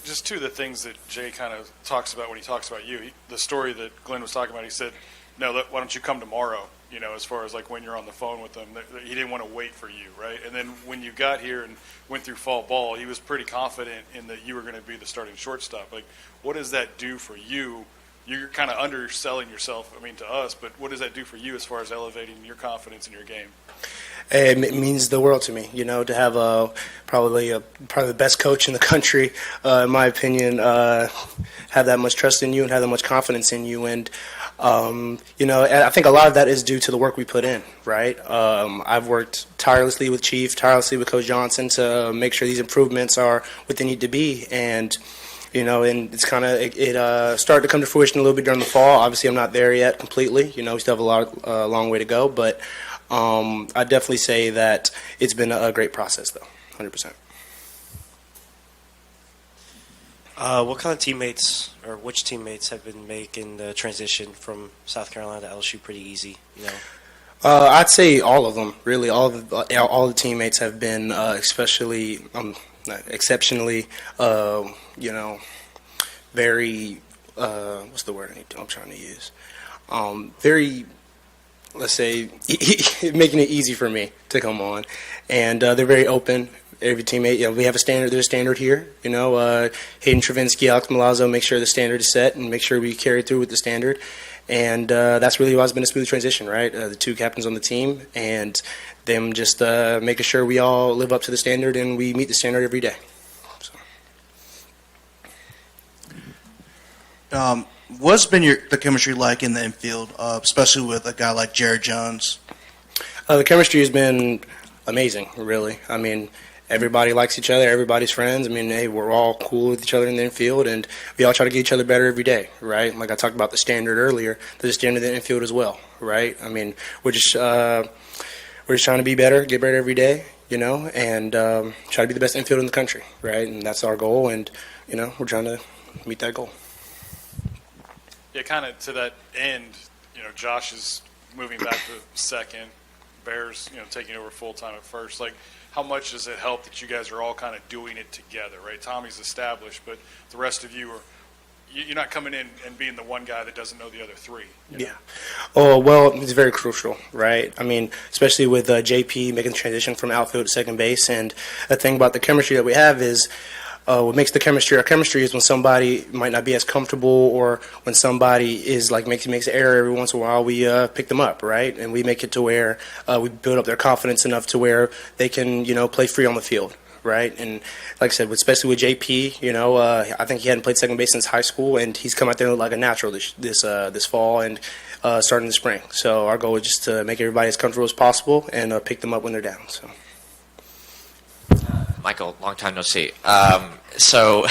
just two of the things that Jay kind of talks about when he talks about you. The story that Glenn was talking about, he said, no, why don't you come tomorrow, you know, as far as like when you're on the phone with him. He didn't want to wait for you, right? And then when you got here and went through fall ball, he was pretty confident in that you were going to be the starting shortstop. Like, what does that do for you? You're kind of underselling yourself, I mean, to us, but what does that do for you as far as elevating your confidence in your game? It means the world to me, you know, to have probably the best coach in the country, in my opinion, have that much trust in you and have that much confidence in you. And, you know, I think a lot of that is due to the work we put in, right? I've worked tirelessly with Chief, tirelessly with Coach Johnson to make sure these improvements are what they need to be. And, you know, and it's kind of it started to come to fruition a little bit during the fall. Obviously, I'm not there yet completely. You know, we still have a long way to go, but I'd definitely say that it's been a great process, though, 100%. What kind of teammates or which teammates have been making the transition from South Carolina to LSU pretty easy? You know, I'd say all of them, really. All the teammates have been exceptionally, you know, very. What's the word I'm trying to use? Very. Let's say, making it easy for me to come on. And they're very open. Every teammate, you know, we have a standard. There's a standard here. You know, Hayden Travinski, Alex Milazzo make sure the standard is set and make sure we carry through with the standard. And that's really why it's been a smooth transition, right? The two captains on the team and them just making sure we all live up to the standard and we meet the standard every day. So. What's been the chemistry like in the infield, especially with a guy like Jared Jones? The chemistry has been amazing, really. I mean, everybody likes each other. Everybody's friends. I mean, hey, we're all cool with each other in the infield, and we all try to get each other better every day, right? Like I talked about the standard earlier. There's a standard in the infield as well, right? I mean, we're just trying to be better, get better every day, you know, and try to be the best infield in the country, right? And that's our goal, and, you know, we're trying to meet that goal. Yeah, kind of to that end, you know, Josh has moving back to second, Bears, taking over full time at first. Like, how much does it help that you guys are all kind of doing it together, right? Tommy's established, but the rest of you you're not coming in and being the one guy that doesn't know the other three. Yeah. Oh, well, it's very crucial, right? I mean, especially with JP making the transition from outfield to second base. And the thing about the chemistry that we have is what makes the chemistry our chemistry is when somebody might not be as comfortable, or when somebody is makes an error every once in a while, we pick them up, right? And we make it to where we build up their confidence enough to where they can, play free on the field. Right, and like I said, especially with JP, I think he hadn't played second base since high school, and he's come out there like a natural this fall and starting the spring. So our goal is just to make everybody as comfortable as possible and pick them up when they're down. So, Michael, long time no see. So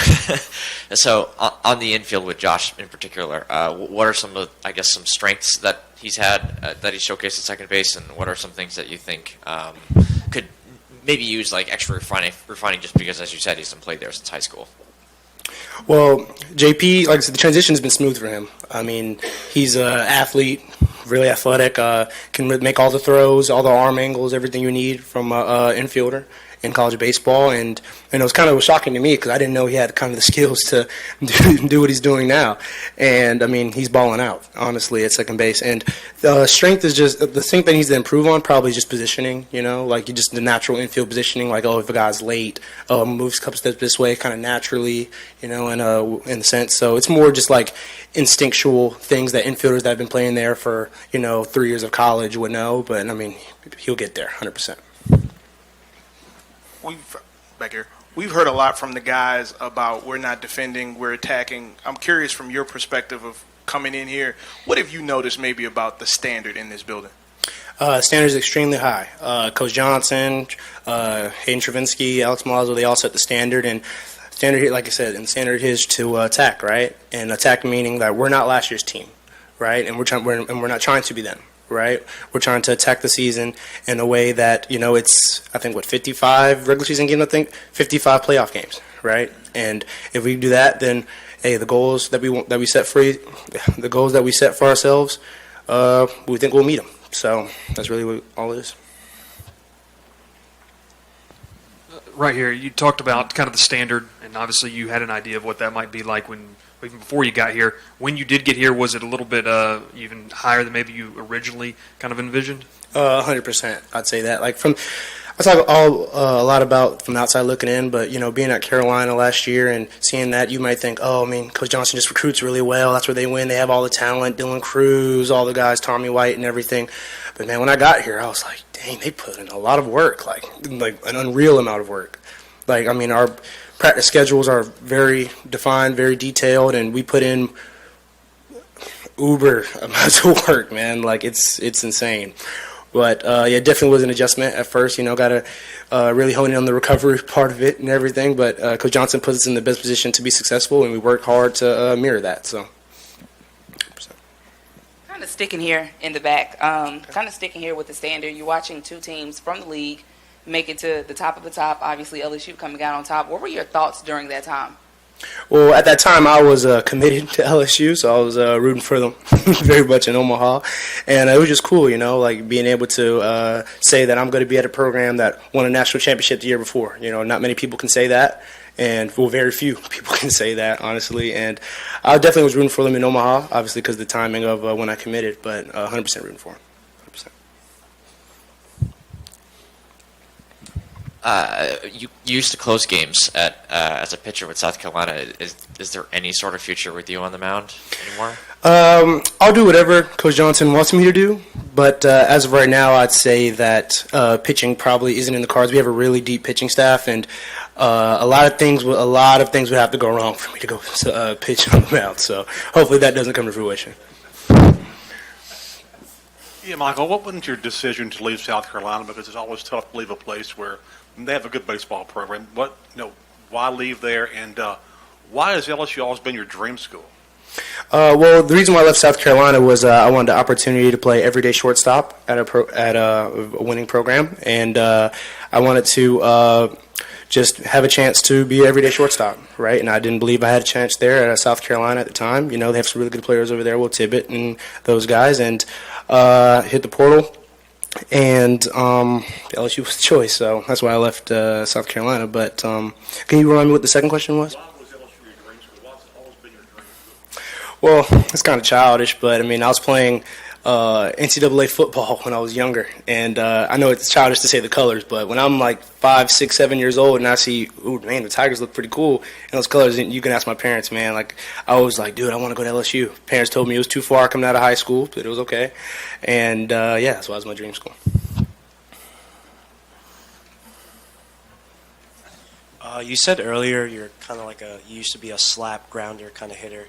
on the infield with Josh in particular, what are some of, some strengths that he's had that he showcased at second base, and what are some things that you think could maybe use extra refining just because, as you said, he's played there since high school? Well, JP, like I said, the transition has been smooth for him. I mean, he's an athlete, really athletic, can make all the throws, all the arm angles, everything you need from an infielder in college baseball. And it was kind of shocking to me because I didn't know he had kind of the skills to do what he's doing now. And, I mean, he's balling out, honestly, at second base. And the strength is just the thing that he needs to improve on, probably just positioning, just the natural infield positioning, if a guy's late, moves a couple steps this way kind of naturally, in the sense. So it's more just instinctual things that infielders that have been playing there for, 3 years of college would know. But, I mean, he'll get there 100%. We've heard a lot from the guys about we're not defending, we're attacking. I'm curious from your perspective of coming in here, what have you noticed maybe about the standard in this building? Standard is extremely high. Coach Johnson, Hayden Travinski, Alex Malazzo, they all set the standard. And standard here, like I said, and standard is to attack, right? And attack meaning that we're not last year's team, right? And we're not trying to be them. Right, we're trying to attack the season in a way that it's 55 regular season games, 55 playoff games, right? And if we do that, then the goals that we set for ourselves, we think we'll meet them. So that's really what all it is. Right here, you talked about kind of the standard, and obviously you had an idea of what that might be like even before you got here. When you did get here, was it a little bit even higher than maybe you originally kind of envisioned? 100%, I'd say that. I talk a lot about from the outside looking in, but being at Carolina last year and seeing that, you might think, Coach Johnson just recruits really well. That's where they win. They have all the talent, Dylan Cruz, all the guys, Tommy White, and everything. But man, when I got here, I was like, dang, they put in a lot of work, like an unreal amount of work. Our practice schedules are very defined, very detailed, and we put in uber amounts of work, man. It's insane. But it definitely was an adjustment at first. Got to really hone in on the recovery part of it and everything. But Coach Johnson puts us in the best position to be successful, and we work hard to mirror that. So, kind of sticking here in the back, kind of sticking here with the standard. You're watching two teams from the league make it to the top of the top. Obviously, LSU coming out on top. What were your thoughts during that time? Well, at that time, I was committed to LSU, so I was rooting for them very much in Omaha. And it was just cool, being able to say that I'm going to be at a program that won a national championship the year before. Not many people can say that, and very few people can say that, honestly. And I definitely was rooting for them in Omaha, obviously because of the timing of when I committed, but 100% rooting for them. You used to close games as a pitcher with South Carolina. Is there any sort of future with you on the mound anymore? I'll do whatever Coach Johnson wants me to do, but as of right now, I'd say that pitching probably isn't in the cards. We have a really deep pitching staff, and a lot of things would have to go wrong for me to go pitch on the mound. So hopefully that doesn't come to fruition. Yeah, Michael, what wasn't your decision to leave South Carolina? Because it's always tough to leave a place where they have a good baseball program. Why leave there, and why has LSU always been your dream school? Well, the reason why I left South Carolina was I wanted the opportunity to play everyday shortstop at a winning program, and I wanted to just have a chance to be an everyday shortstop, right? And I didn't believe I had a chance there at South Carolina at the time. You know, they have some really good players over there, Will Tibbett and those guys, and hit the portal. And LSU was the choice, so that's why I left South Carolina. But can you remind me what the second question was? Well, it's kind of childish, but I mean, I was playing NCAA football when I was younger, and I know it's childish to say the colors, but when I'm like 5, 6, 7 years old and I see, ooh, man, the Tigers look pretty cool in those colors, and you can ask my parents, man, like, I was like, dude, I want to go to LSU. Parents told me it was too far coming out of high school, but it was okay, and yeah, that's why it was my dream school. You said earlier you're kind of like you used to be a slap grounder kind of hitter,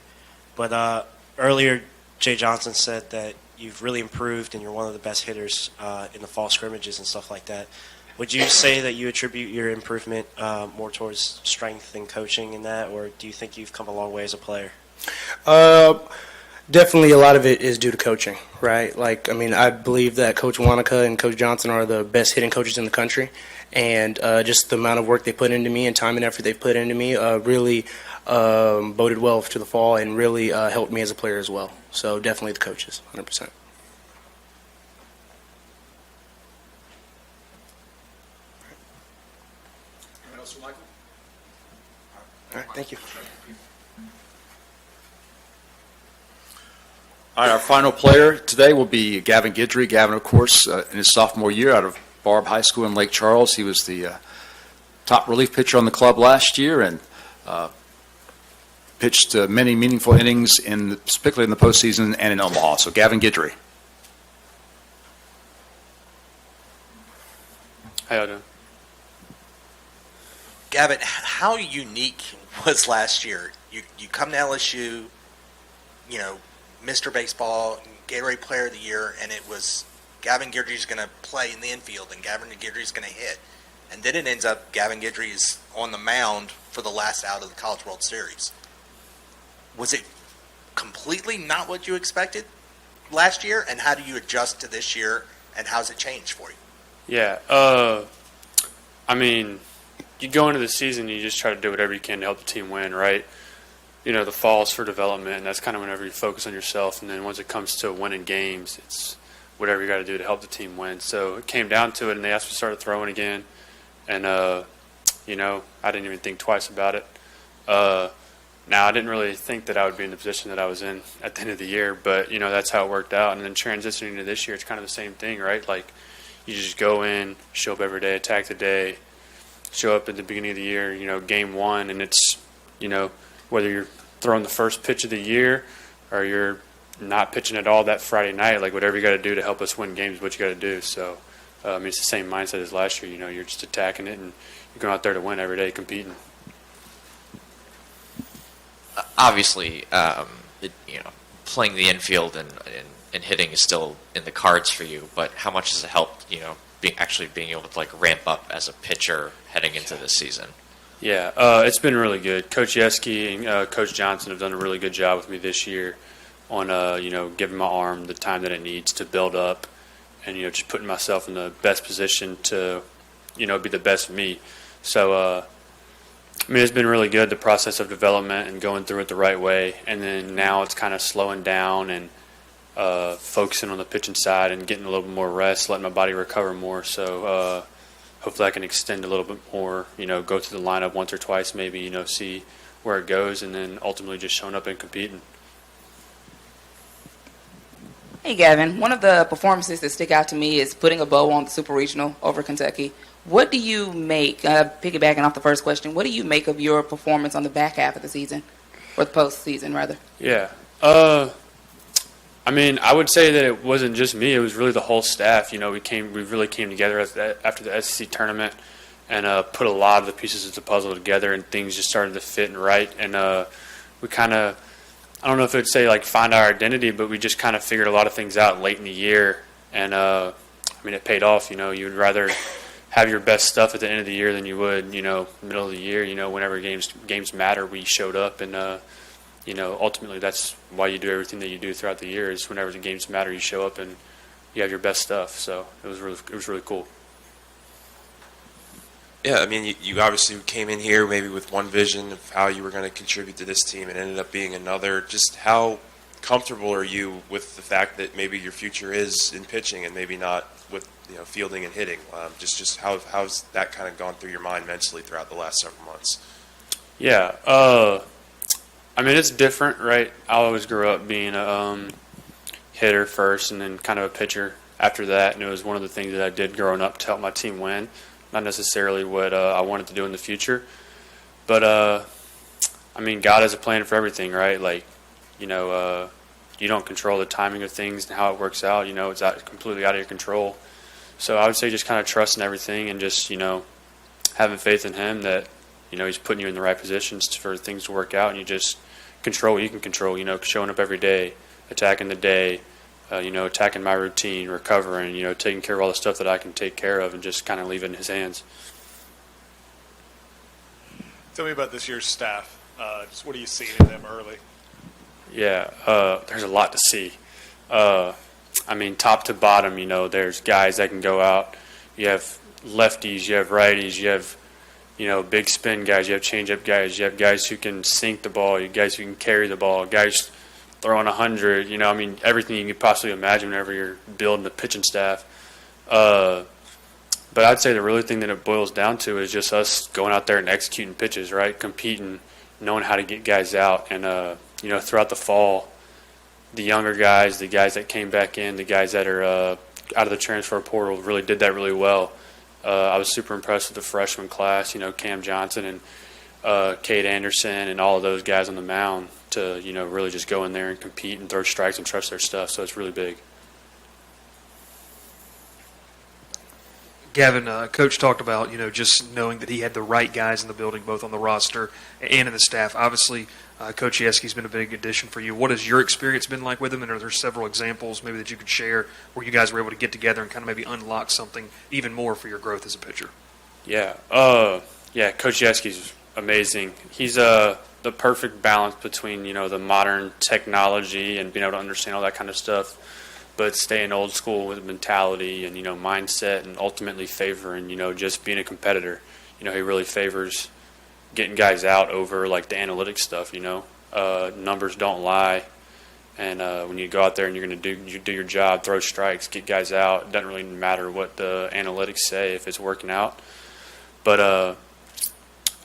but earlier Jay Johnson said that you've really improved and you're one of the best hitters in the fall scrimmages and stuff like that. Would you say that you attribute your improvement more towards strength and coaching in that, or do you think you've come a long way as a player? Definitely a lot of it is due to coaching, right? Like, I mean, I believe that Coach Wanaka and Coach Johnson are the best hitting coaches in the country, and just the amount of work they put into me and time and effort they put into me really boded well to the fall and really helped me as a player as well. So definitely the coaches, 100%. All right, thank you. All right, our final player today will be Gavin Guidry. Gavin, of course, in his sophomore year out of Barb High School in Lake Charles. He was the top relief pitcher on the club last year and pitched many meaningful innings, particularly in the postseason and in Omaha. So, Gavin Guidry. How y'all doing? Gavin, how unique was last year? You come to LSU, you know, Mr. Baseball, Gatorade Player of the Year, and it was Gavin Guidry's going to play in the infield and Gavin Guidry's going to hit. And then it ends up Gavin Guidry is on the mound for the last out of the College World Series. Was it completely not what you expected last year? And how do you adjust to this year, and how's it changed for you? Yeah, I mean, you go into the season, you just try to do whatever you can to help the team win, right? You know, the fall is for development, and that's kind of whenever you focus on yourself. And then once it comes to winning games, it's whatever you got to do to help the team win. So it came down to it, and they asked me to start throwing again. And, you know, I didn't even think twice about it. Now, I didn't really think that I would be in the position that I was in at the end of the year, but, you know, that's how it worked out. And then transitioning to this year, it's kind of the same thing, right? Like, you just go in, show up every day, attack the day, show up at the beginning of the year, you know, game one, and it's, you know, whether you're throwing the first pitch of the year or you're not pitching at all that Friday night, like whatever you got to do to help us win games, what you got to do. So, I mean, it's the same mindset as last year. You know, you're just attacking it and you're going out there to win every day, competing. Obviously, you know, playing the infield and hitting is still in the cards for you. But how much has it helped? You know, being able to like ramp up as a pitcher heading into this season. Yeah, it's been really good. Coach Yeski and Coach Johnson have done a really good job with me this year on, you know, giving my arm the time that it needs to build up and, you know, just putting myself in the best position to, you know, be the best me. So, I mean, it's been really good, the process of development and going through it the right way. And then now it's kind of slowing down and focusing on the pitching side and getting a little bit more rest, letting my body recover more. So, hopefully I can extend a little bit more, you know, go through the lineup once or twice, maybe, you know, see where it goes, and then ultimately just showing up and competing. Hey, Gavin, one of the performances that stick out to me is putting a bow on the Super Regional over Kentucky. What do you make, piggybacking off the first question, what do you make of your performance on the back half of the season, or the postseason, rather? Yeah. I mean, I would say that it wasn't just me. It was really the whole staff. You know, we really came together after the SEC tournament and put a lot of the pieces of the puzzle together, and things just started to fit and right. And we kind of, I don't know if it would say like find our identity, but we just kind of figured a lot of things out late in the year. And, I mean, it paid off. You know, you would rather have your best stuff at the end of the year than you would, you know, middle of the year. You know, whenever games matter, we showed up and, you know, ultimately that's why you do everything that you do throughout the year is whenever the games matter, you show up and you have your best stuff. So it was really cool. Yeah, I mean, you obviously came in here maybe with one vision of how you were going to contribute to this team and ended up being another. Just how comfortable are you with the fact that maybe your future is in pitching and maybe not with fielding and hitting? Just how's that kind of gone through your mind mentally throughout the last several months? Yeah, I mean, it's different, right? I always grew up being a hitter first and then kind of a pitcher after that, and it was one of the things that I did growing up to help my team win. Not necessarily what I wanted to do in the future, but I mean, God has a plan for everything, right? Like, you don't control the timing of things and how it works out. It's completely out of your control. So I would say just kind of trusting everything and just having faith in Him that He's putting you in the right positions for things to work out, and you just control what you can control. Showing up every day, attacking the day. Attacking my routine, recovering, taking care of all the stuff that I can take care of and just kind of leave it in His hands. Tell me about this year's staff. Just what are you seeing in them early? Yeah, there's a lot to see. I mean, top to bottom, there's guys that can go out. You have lefties, you have righties, you have, big spin guys, you have changeup guys, you have guys who can sink the ball, you have guys who can carry the ball, guys throwing 100, I mean, everything you could possibly imagine whenever you're building the pitching staff. But I'd say the really thing that it boils down to is just us going out there and executing pitches, right? Competing, knowing how to get guys out. And, throughout the fall, the younger guys, the guys that came back in, the guys that are out of the transfer portal really did that really well. I was super impressed with the freshman class, Cam Johnson and Cade Anderson and all of those guys on the mound to, really just go in there and compete and throw strikes and trust their stuff. So it's really big. Gavin, Coach talked about, just knowing that he had the right guys in the building, both on the roster and in the staff. Obviously, Coach Yeski's been a big addition for you. What has your experience been like with him? And are there several examples maybe that you could share where you guys were able to get together and kind of maybe unlock something even more for your growth as a pitcher? Yeah. Coach Yeski's amazing. He's the perfect balance between, the modern technology and being able to understand all that kind of stuff, but staying old school with mentality and, mindset and ultimately favoring, just being a competitor. He really favors getting guys out over, like, the analytics stuff, Numbers don't lie. And when you go out there and you're going to do your job, throw strikes, get guys out, it doesn't really matter what the analytics say if it's working out. But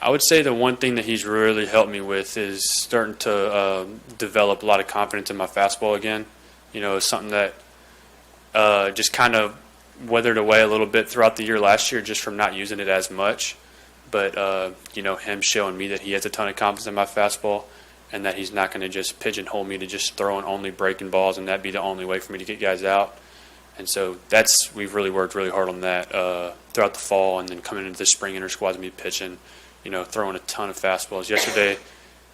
I would say the one thing that he's really helped me with is starting to develop a lot of confidence in my fastball again. It's something that just kind of weathered away a little bit throughout the year last year just from not using it as much. But, him showing me that he has a ton of confidence in my fastball and that he's not going to just pigeonhole me to just throwing only breaking balls and that be the only way for me to get guys out. And so we've really worked really hard on that throughout the fall and then coming into the spring inter-squads and me pitching, throwing a ton of fastballs. Yesterday,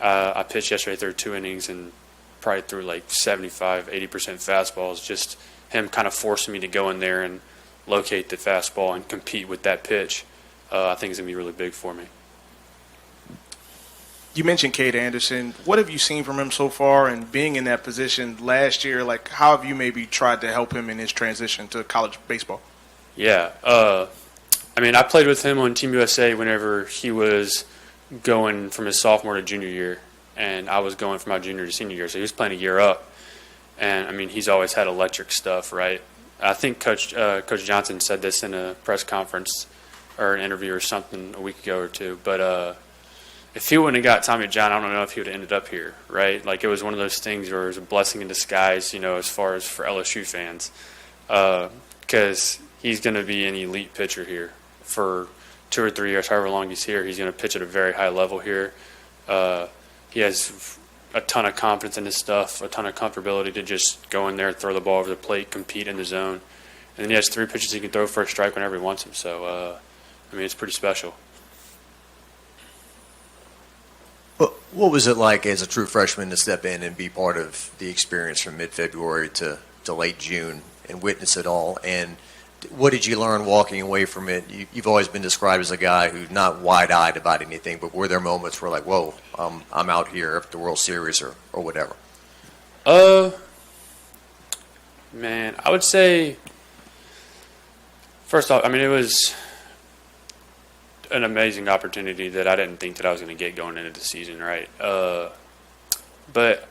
I pitched through 2 innings and probably threw like 75, 80% fastballs. Just him kind of forcing me to go in there and locate the fastball and compete with that pitch. I think is going to be really big for me. You mentioned Cade Anderson. What have you seen from him so far? And being in that position last year, like, how have you maybe tried to help him in his transition to college baseball? Yeah. I played with him on Team USA whenever he was going from his sophomore to junior year, and I was going from my junior to senior year, so he was playing a year up. And, he's always had electric stuff, right? I think Coach Johnson said this in a press conference or an interview or something a week ago or two, but if he wouldn't have got Tommy John, I don't know if he would have ended up here, right? Like, it was one of those things where it was a blessing in disguise, as far as for LSU fans, because he's going to be an elite pitcher here for 2 or 3 years, however long he's here. He's going to pitch at a very high level here. He has a ton of confidence in his stuff, a ton of comfortability to just go in there, throw the ball over the plate, compete in the zone. And then he has 3 pitches he can throw for a strike whenever he wants them. So, it's pretty special. What was it like as a true freshman to step in and be part of the experience from mid-February to late June and witness it all? And what did you learn walking away from it? You've always been described as a guy who's not wide-eyed about anything, but were there moments where, like, whoa, I'm out here at the World Series or whatever? Man, I would say, first off, an amazing opportunity that I didn't think that I was going to get going into the season, right? But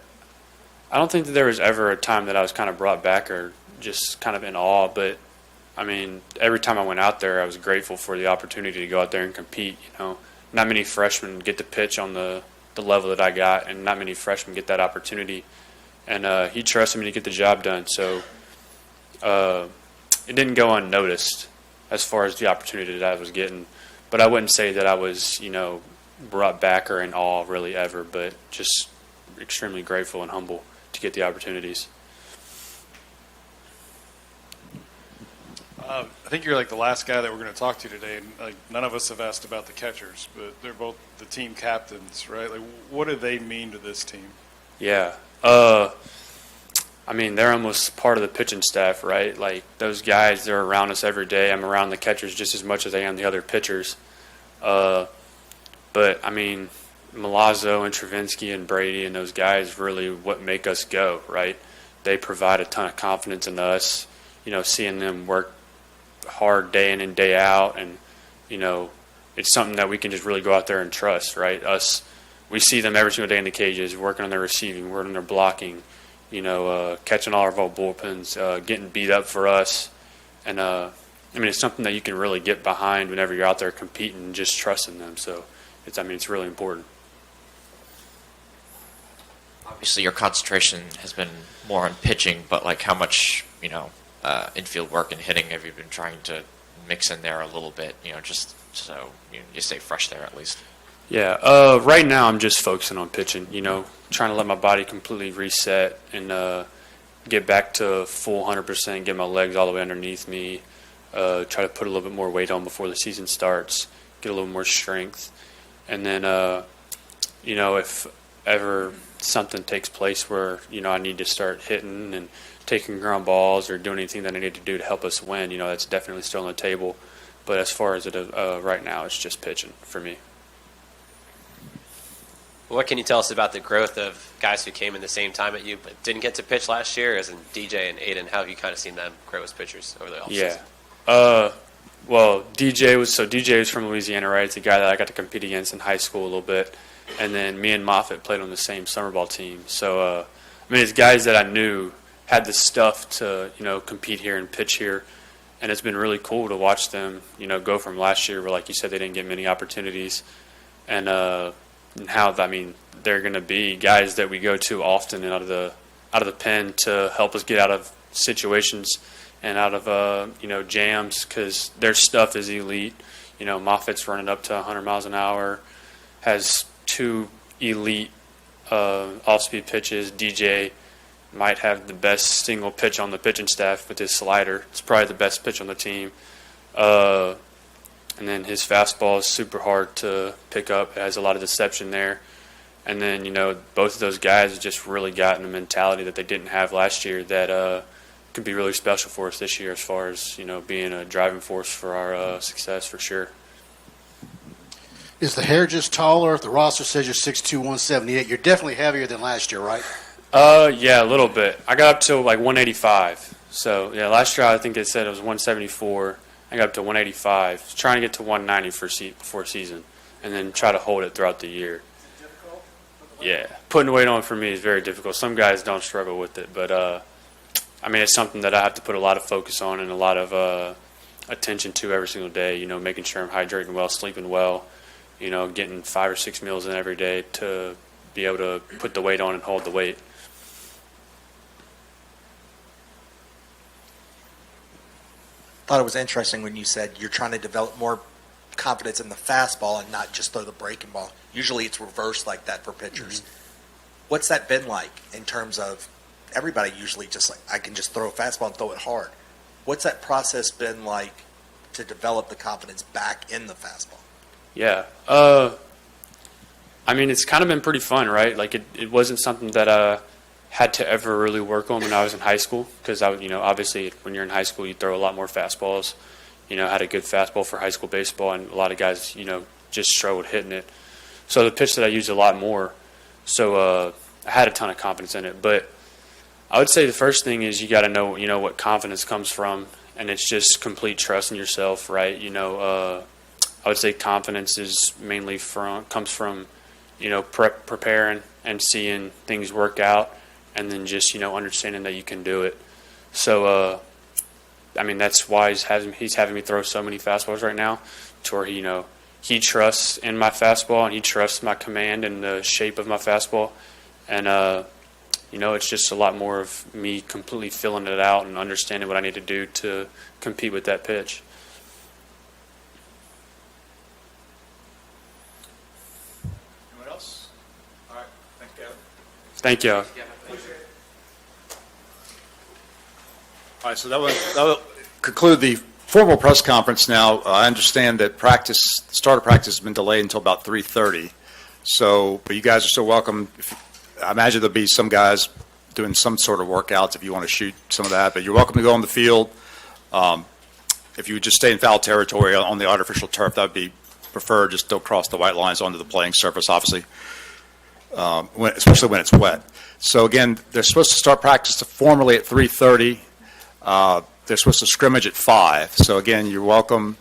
I don't think that there was ever a time that I was kind of brought back or just kind of in awe. But I mean, every time I went out there, I was grateful for the opportunity to go out there and compete. You know, not many freshmen get to pitch on the level that I got, and not many freshmen get that opportunity. And he trusted me to get the job done, so it didn't go unnoticed as far as the opportunity that I was getting. But I wouldn't say that I was, you know, brought back or in awe really ever, but just extremely grateful and humble to get the opportunities. I think you're like the last guy that we're going to talk to today, and like none of us have asked about the catchers, but they're both the team captains, right? Like, what do they mean to this team? Yeah. I mean, they're almost part of the pitching staff, right? Like, those guys, they're around us every day. I'm around the catchers just as much as I am the other pitchers. But, I mean, Milazzo and Travinski and Brady and those guys really what make us go, right? They provide a ton of confidence in us, you know, seeing them work hard day in and day out. And, you know, it's something that we can just really go out there and trust, right? We see them every single day in the cages, working on their receiving, working on their blocking, you know, catching all of our bullpens, getting beat up for us. And, I mean, it's something that you can really get behind whenever you're out there competing, just trusting them. So, it's really important. Obviously, your concentration has been more on pitching, but, like, how much, you know, infield work and hitting have you been trying to mix in there a little bit, you know, just so you stay fresh there at least? Yeah, right now I'm just focusing on pitching, you know, trying to let my body completely reset and get back to full 100%, get my legs all the way underneath me, try to put a little bit more weight on before the season starts, get a little more strength. And then, you know, if ever something takes place where, you know, I need to start hitting and taking ground balls or doing anything that I need to do to help us win, you know, that's definitely still on the table. But as far as it right now, it's just pitching for me. What can you tell us about the growth of guys who came in the same time at you but didn't get to pitch last year, as in DJ and Aiden? How have you kind of seen them grow as pitchers over the offseason? Yeah. Well, DJ was from Louisiana, right? It's a guy that I got to compete against in high school a little bit. And then me and Moffitt played on the same summer ball team. So, I mean, it's guys that I knew had the stuff to, you know, compete here and pitch here. And it's been really cool to watch them, you know, go from last year where, like you said, they didn't get many opportunities. And how, I mean, they're going to be guys that we go to often and out of the pen to help us get out of situations and out of, you know, jams, because their stuff is elite. You know, Moffitt's running up to 100 miles an hour, has 2 elite off-speed pitches. DJ might have the best single pitch on the pitching staff with his slider. It's probably the best pitch on the team. And then his fastball is super hard to pick up. It has a lot of deception there. And then, you know, both of those guys have just really gotten a mentality that they didn't have last year that could be really special for us this year as far as, you know, being a driving force for our success for sure. Is the hair just taller? If the roster says you're 6'2", 178, you're definitely heavier than last year, right? Yeah, a little bit. I got up to like 185. So, yeah, last year I think it said it was 174. I got up to 185. Trying to get to 190 before season, and then try to hold it throughout the year. Yeah, putting weight on for me is very difficult. Some guys don't struggle with it, but I mean, it's something that I have to put a lot of focus on and a lot of attention to every single day. You know, making sure I'm hydrating well, sleeping well. You know, getting 5 or 6 meals in every day to be able to put the weight on and hold the weight. Thought it was interesting when you said you're trying to develop more confidence in the fastball and not just throw the breaking ball. Usually it's reversed like that for pitchers. Mm-hmm. What's that been like in terms of everybody usually just like, I can just throw a fastball and throw it hard. What's that process been like to develop the confidence back in the fastball? Yeah. I mean, it's kind of been pretty fun, right? Like, it wasn't something that I had to ever really work on when I was in high school because, you know, obviously when you're in high school, you throw a lot more fastballs. You know, had a good fastball for high school baseball, and a lot of guys, you know, just struggled hitting it. So the pitch that I used a lot more. So I had a ton of confidence in it. But I would say the first thing is you got to know, you know, what confidence comes from, and it's just complete trust in yourself, right? You know, I would say confidence is mainly comes from, preparing and seeing things work out, and then just, understanding that you can do it. So, that's why he's having me throw so many fastballs right now, to where he trusts in my fastball and he trusts my command and the shape of my fastball, and it's just a lot more of me completely filling it out and understanding what I need to do to compete with that pitch. Anyone else? All right. Thank you, Gavin. Thank you. All right, so that will conclude the formal press conference now. I understand that the start of practice has been delayed until about 3:30. So, but you guys are still welcome. I imagine there'll be some guys doing some sort of workouts if you want to shoot some of that, but you're welcome to go on the field. If you would just stay in foul territory on the artificial turf, that would be preferred. Just don't cross the white lines onto the playing surface, obviously, especially when it's wet. So again, they're supposed to start practice formally at 3:30. They're supposed to scrimmage at 5. So again, you're welcome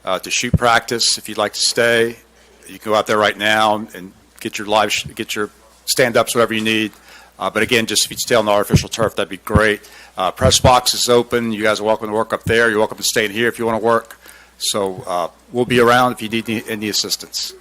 to shoot practice. If you'd like to stay, you can go out there right now and get your stand-ups, whatever you need. But again, just if you'd stay on the artificial turf, that'd be great. Press box is open. You guys are welcome to work up there. You're welcome to stay in here if you want to work. So we'll be around if you need any assistance.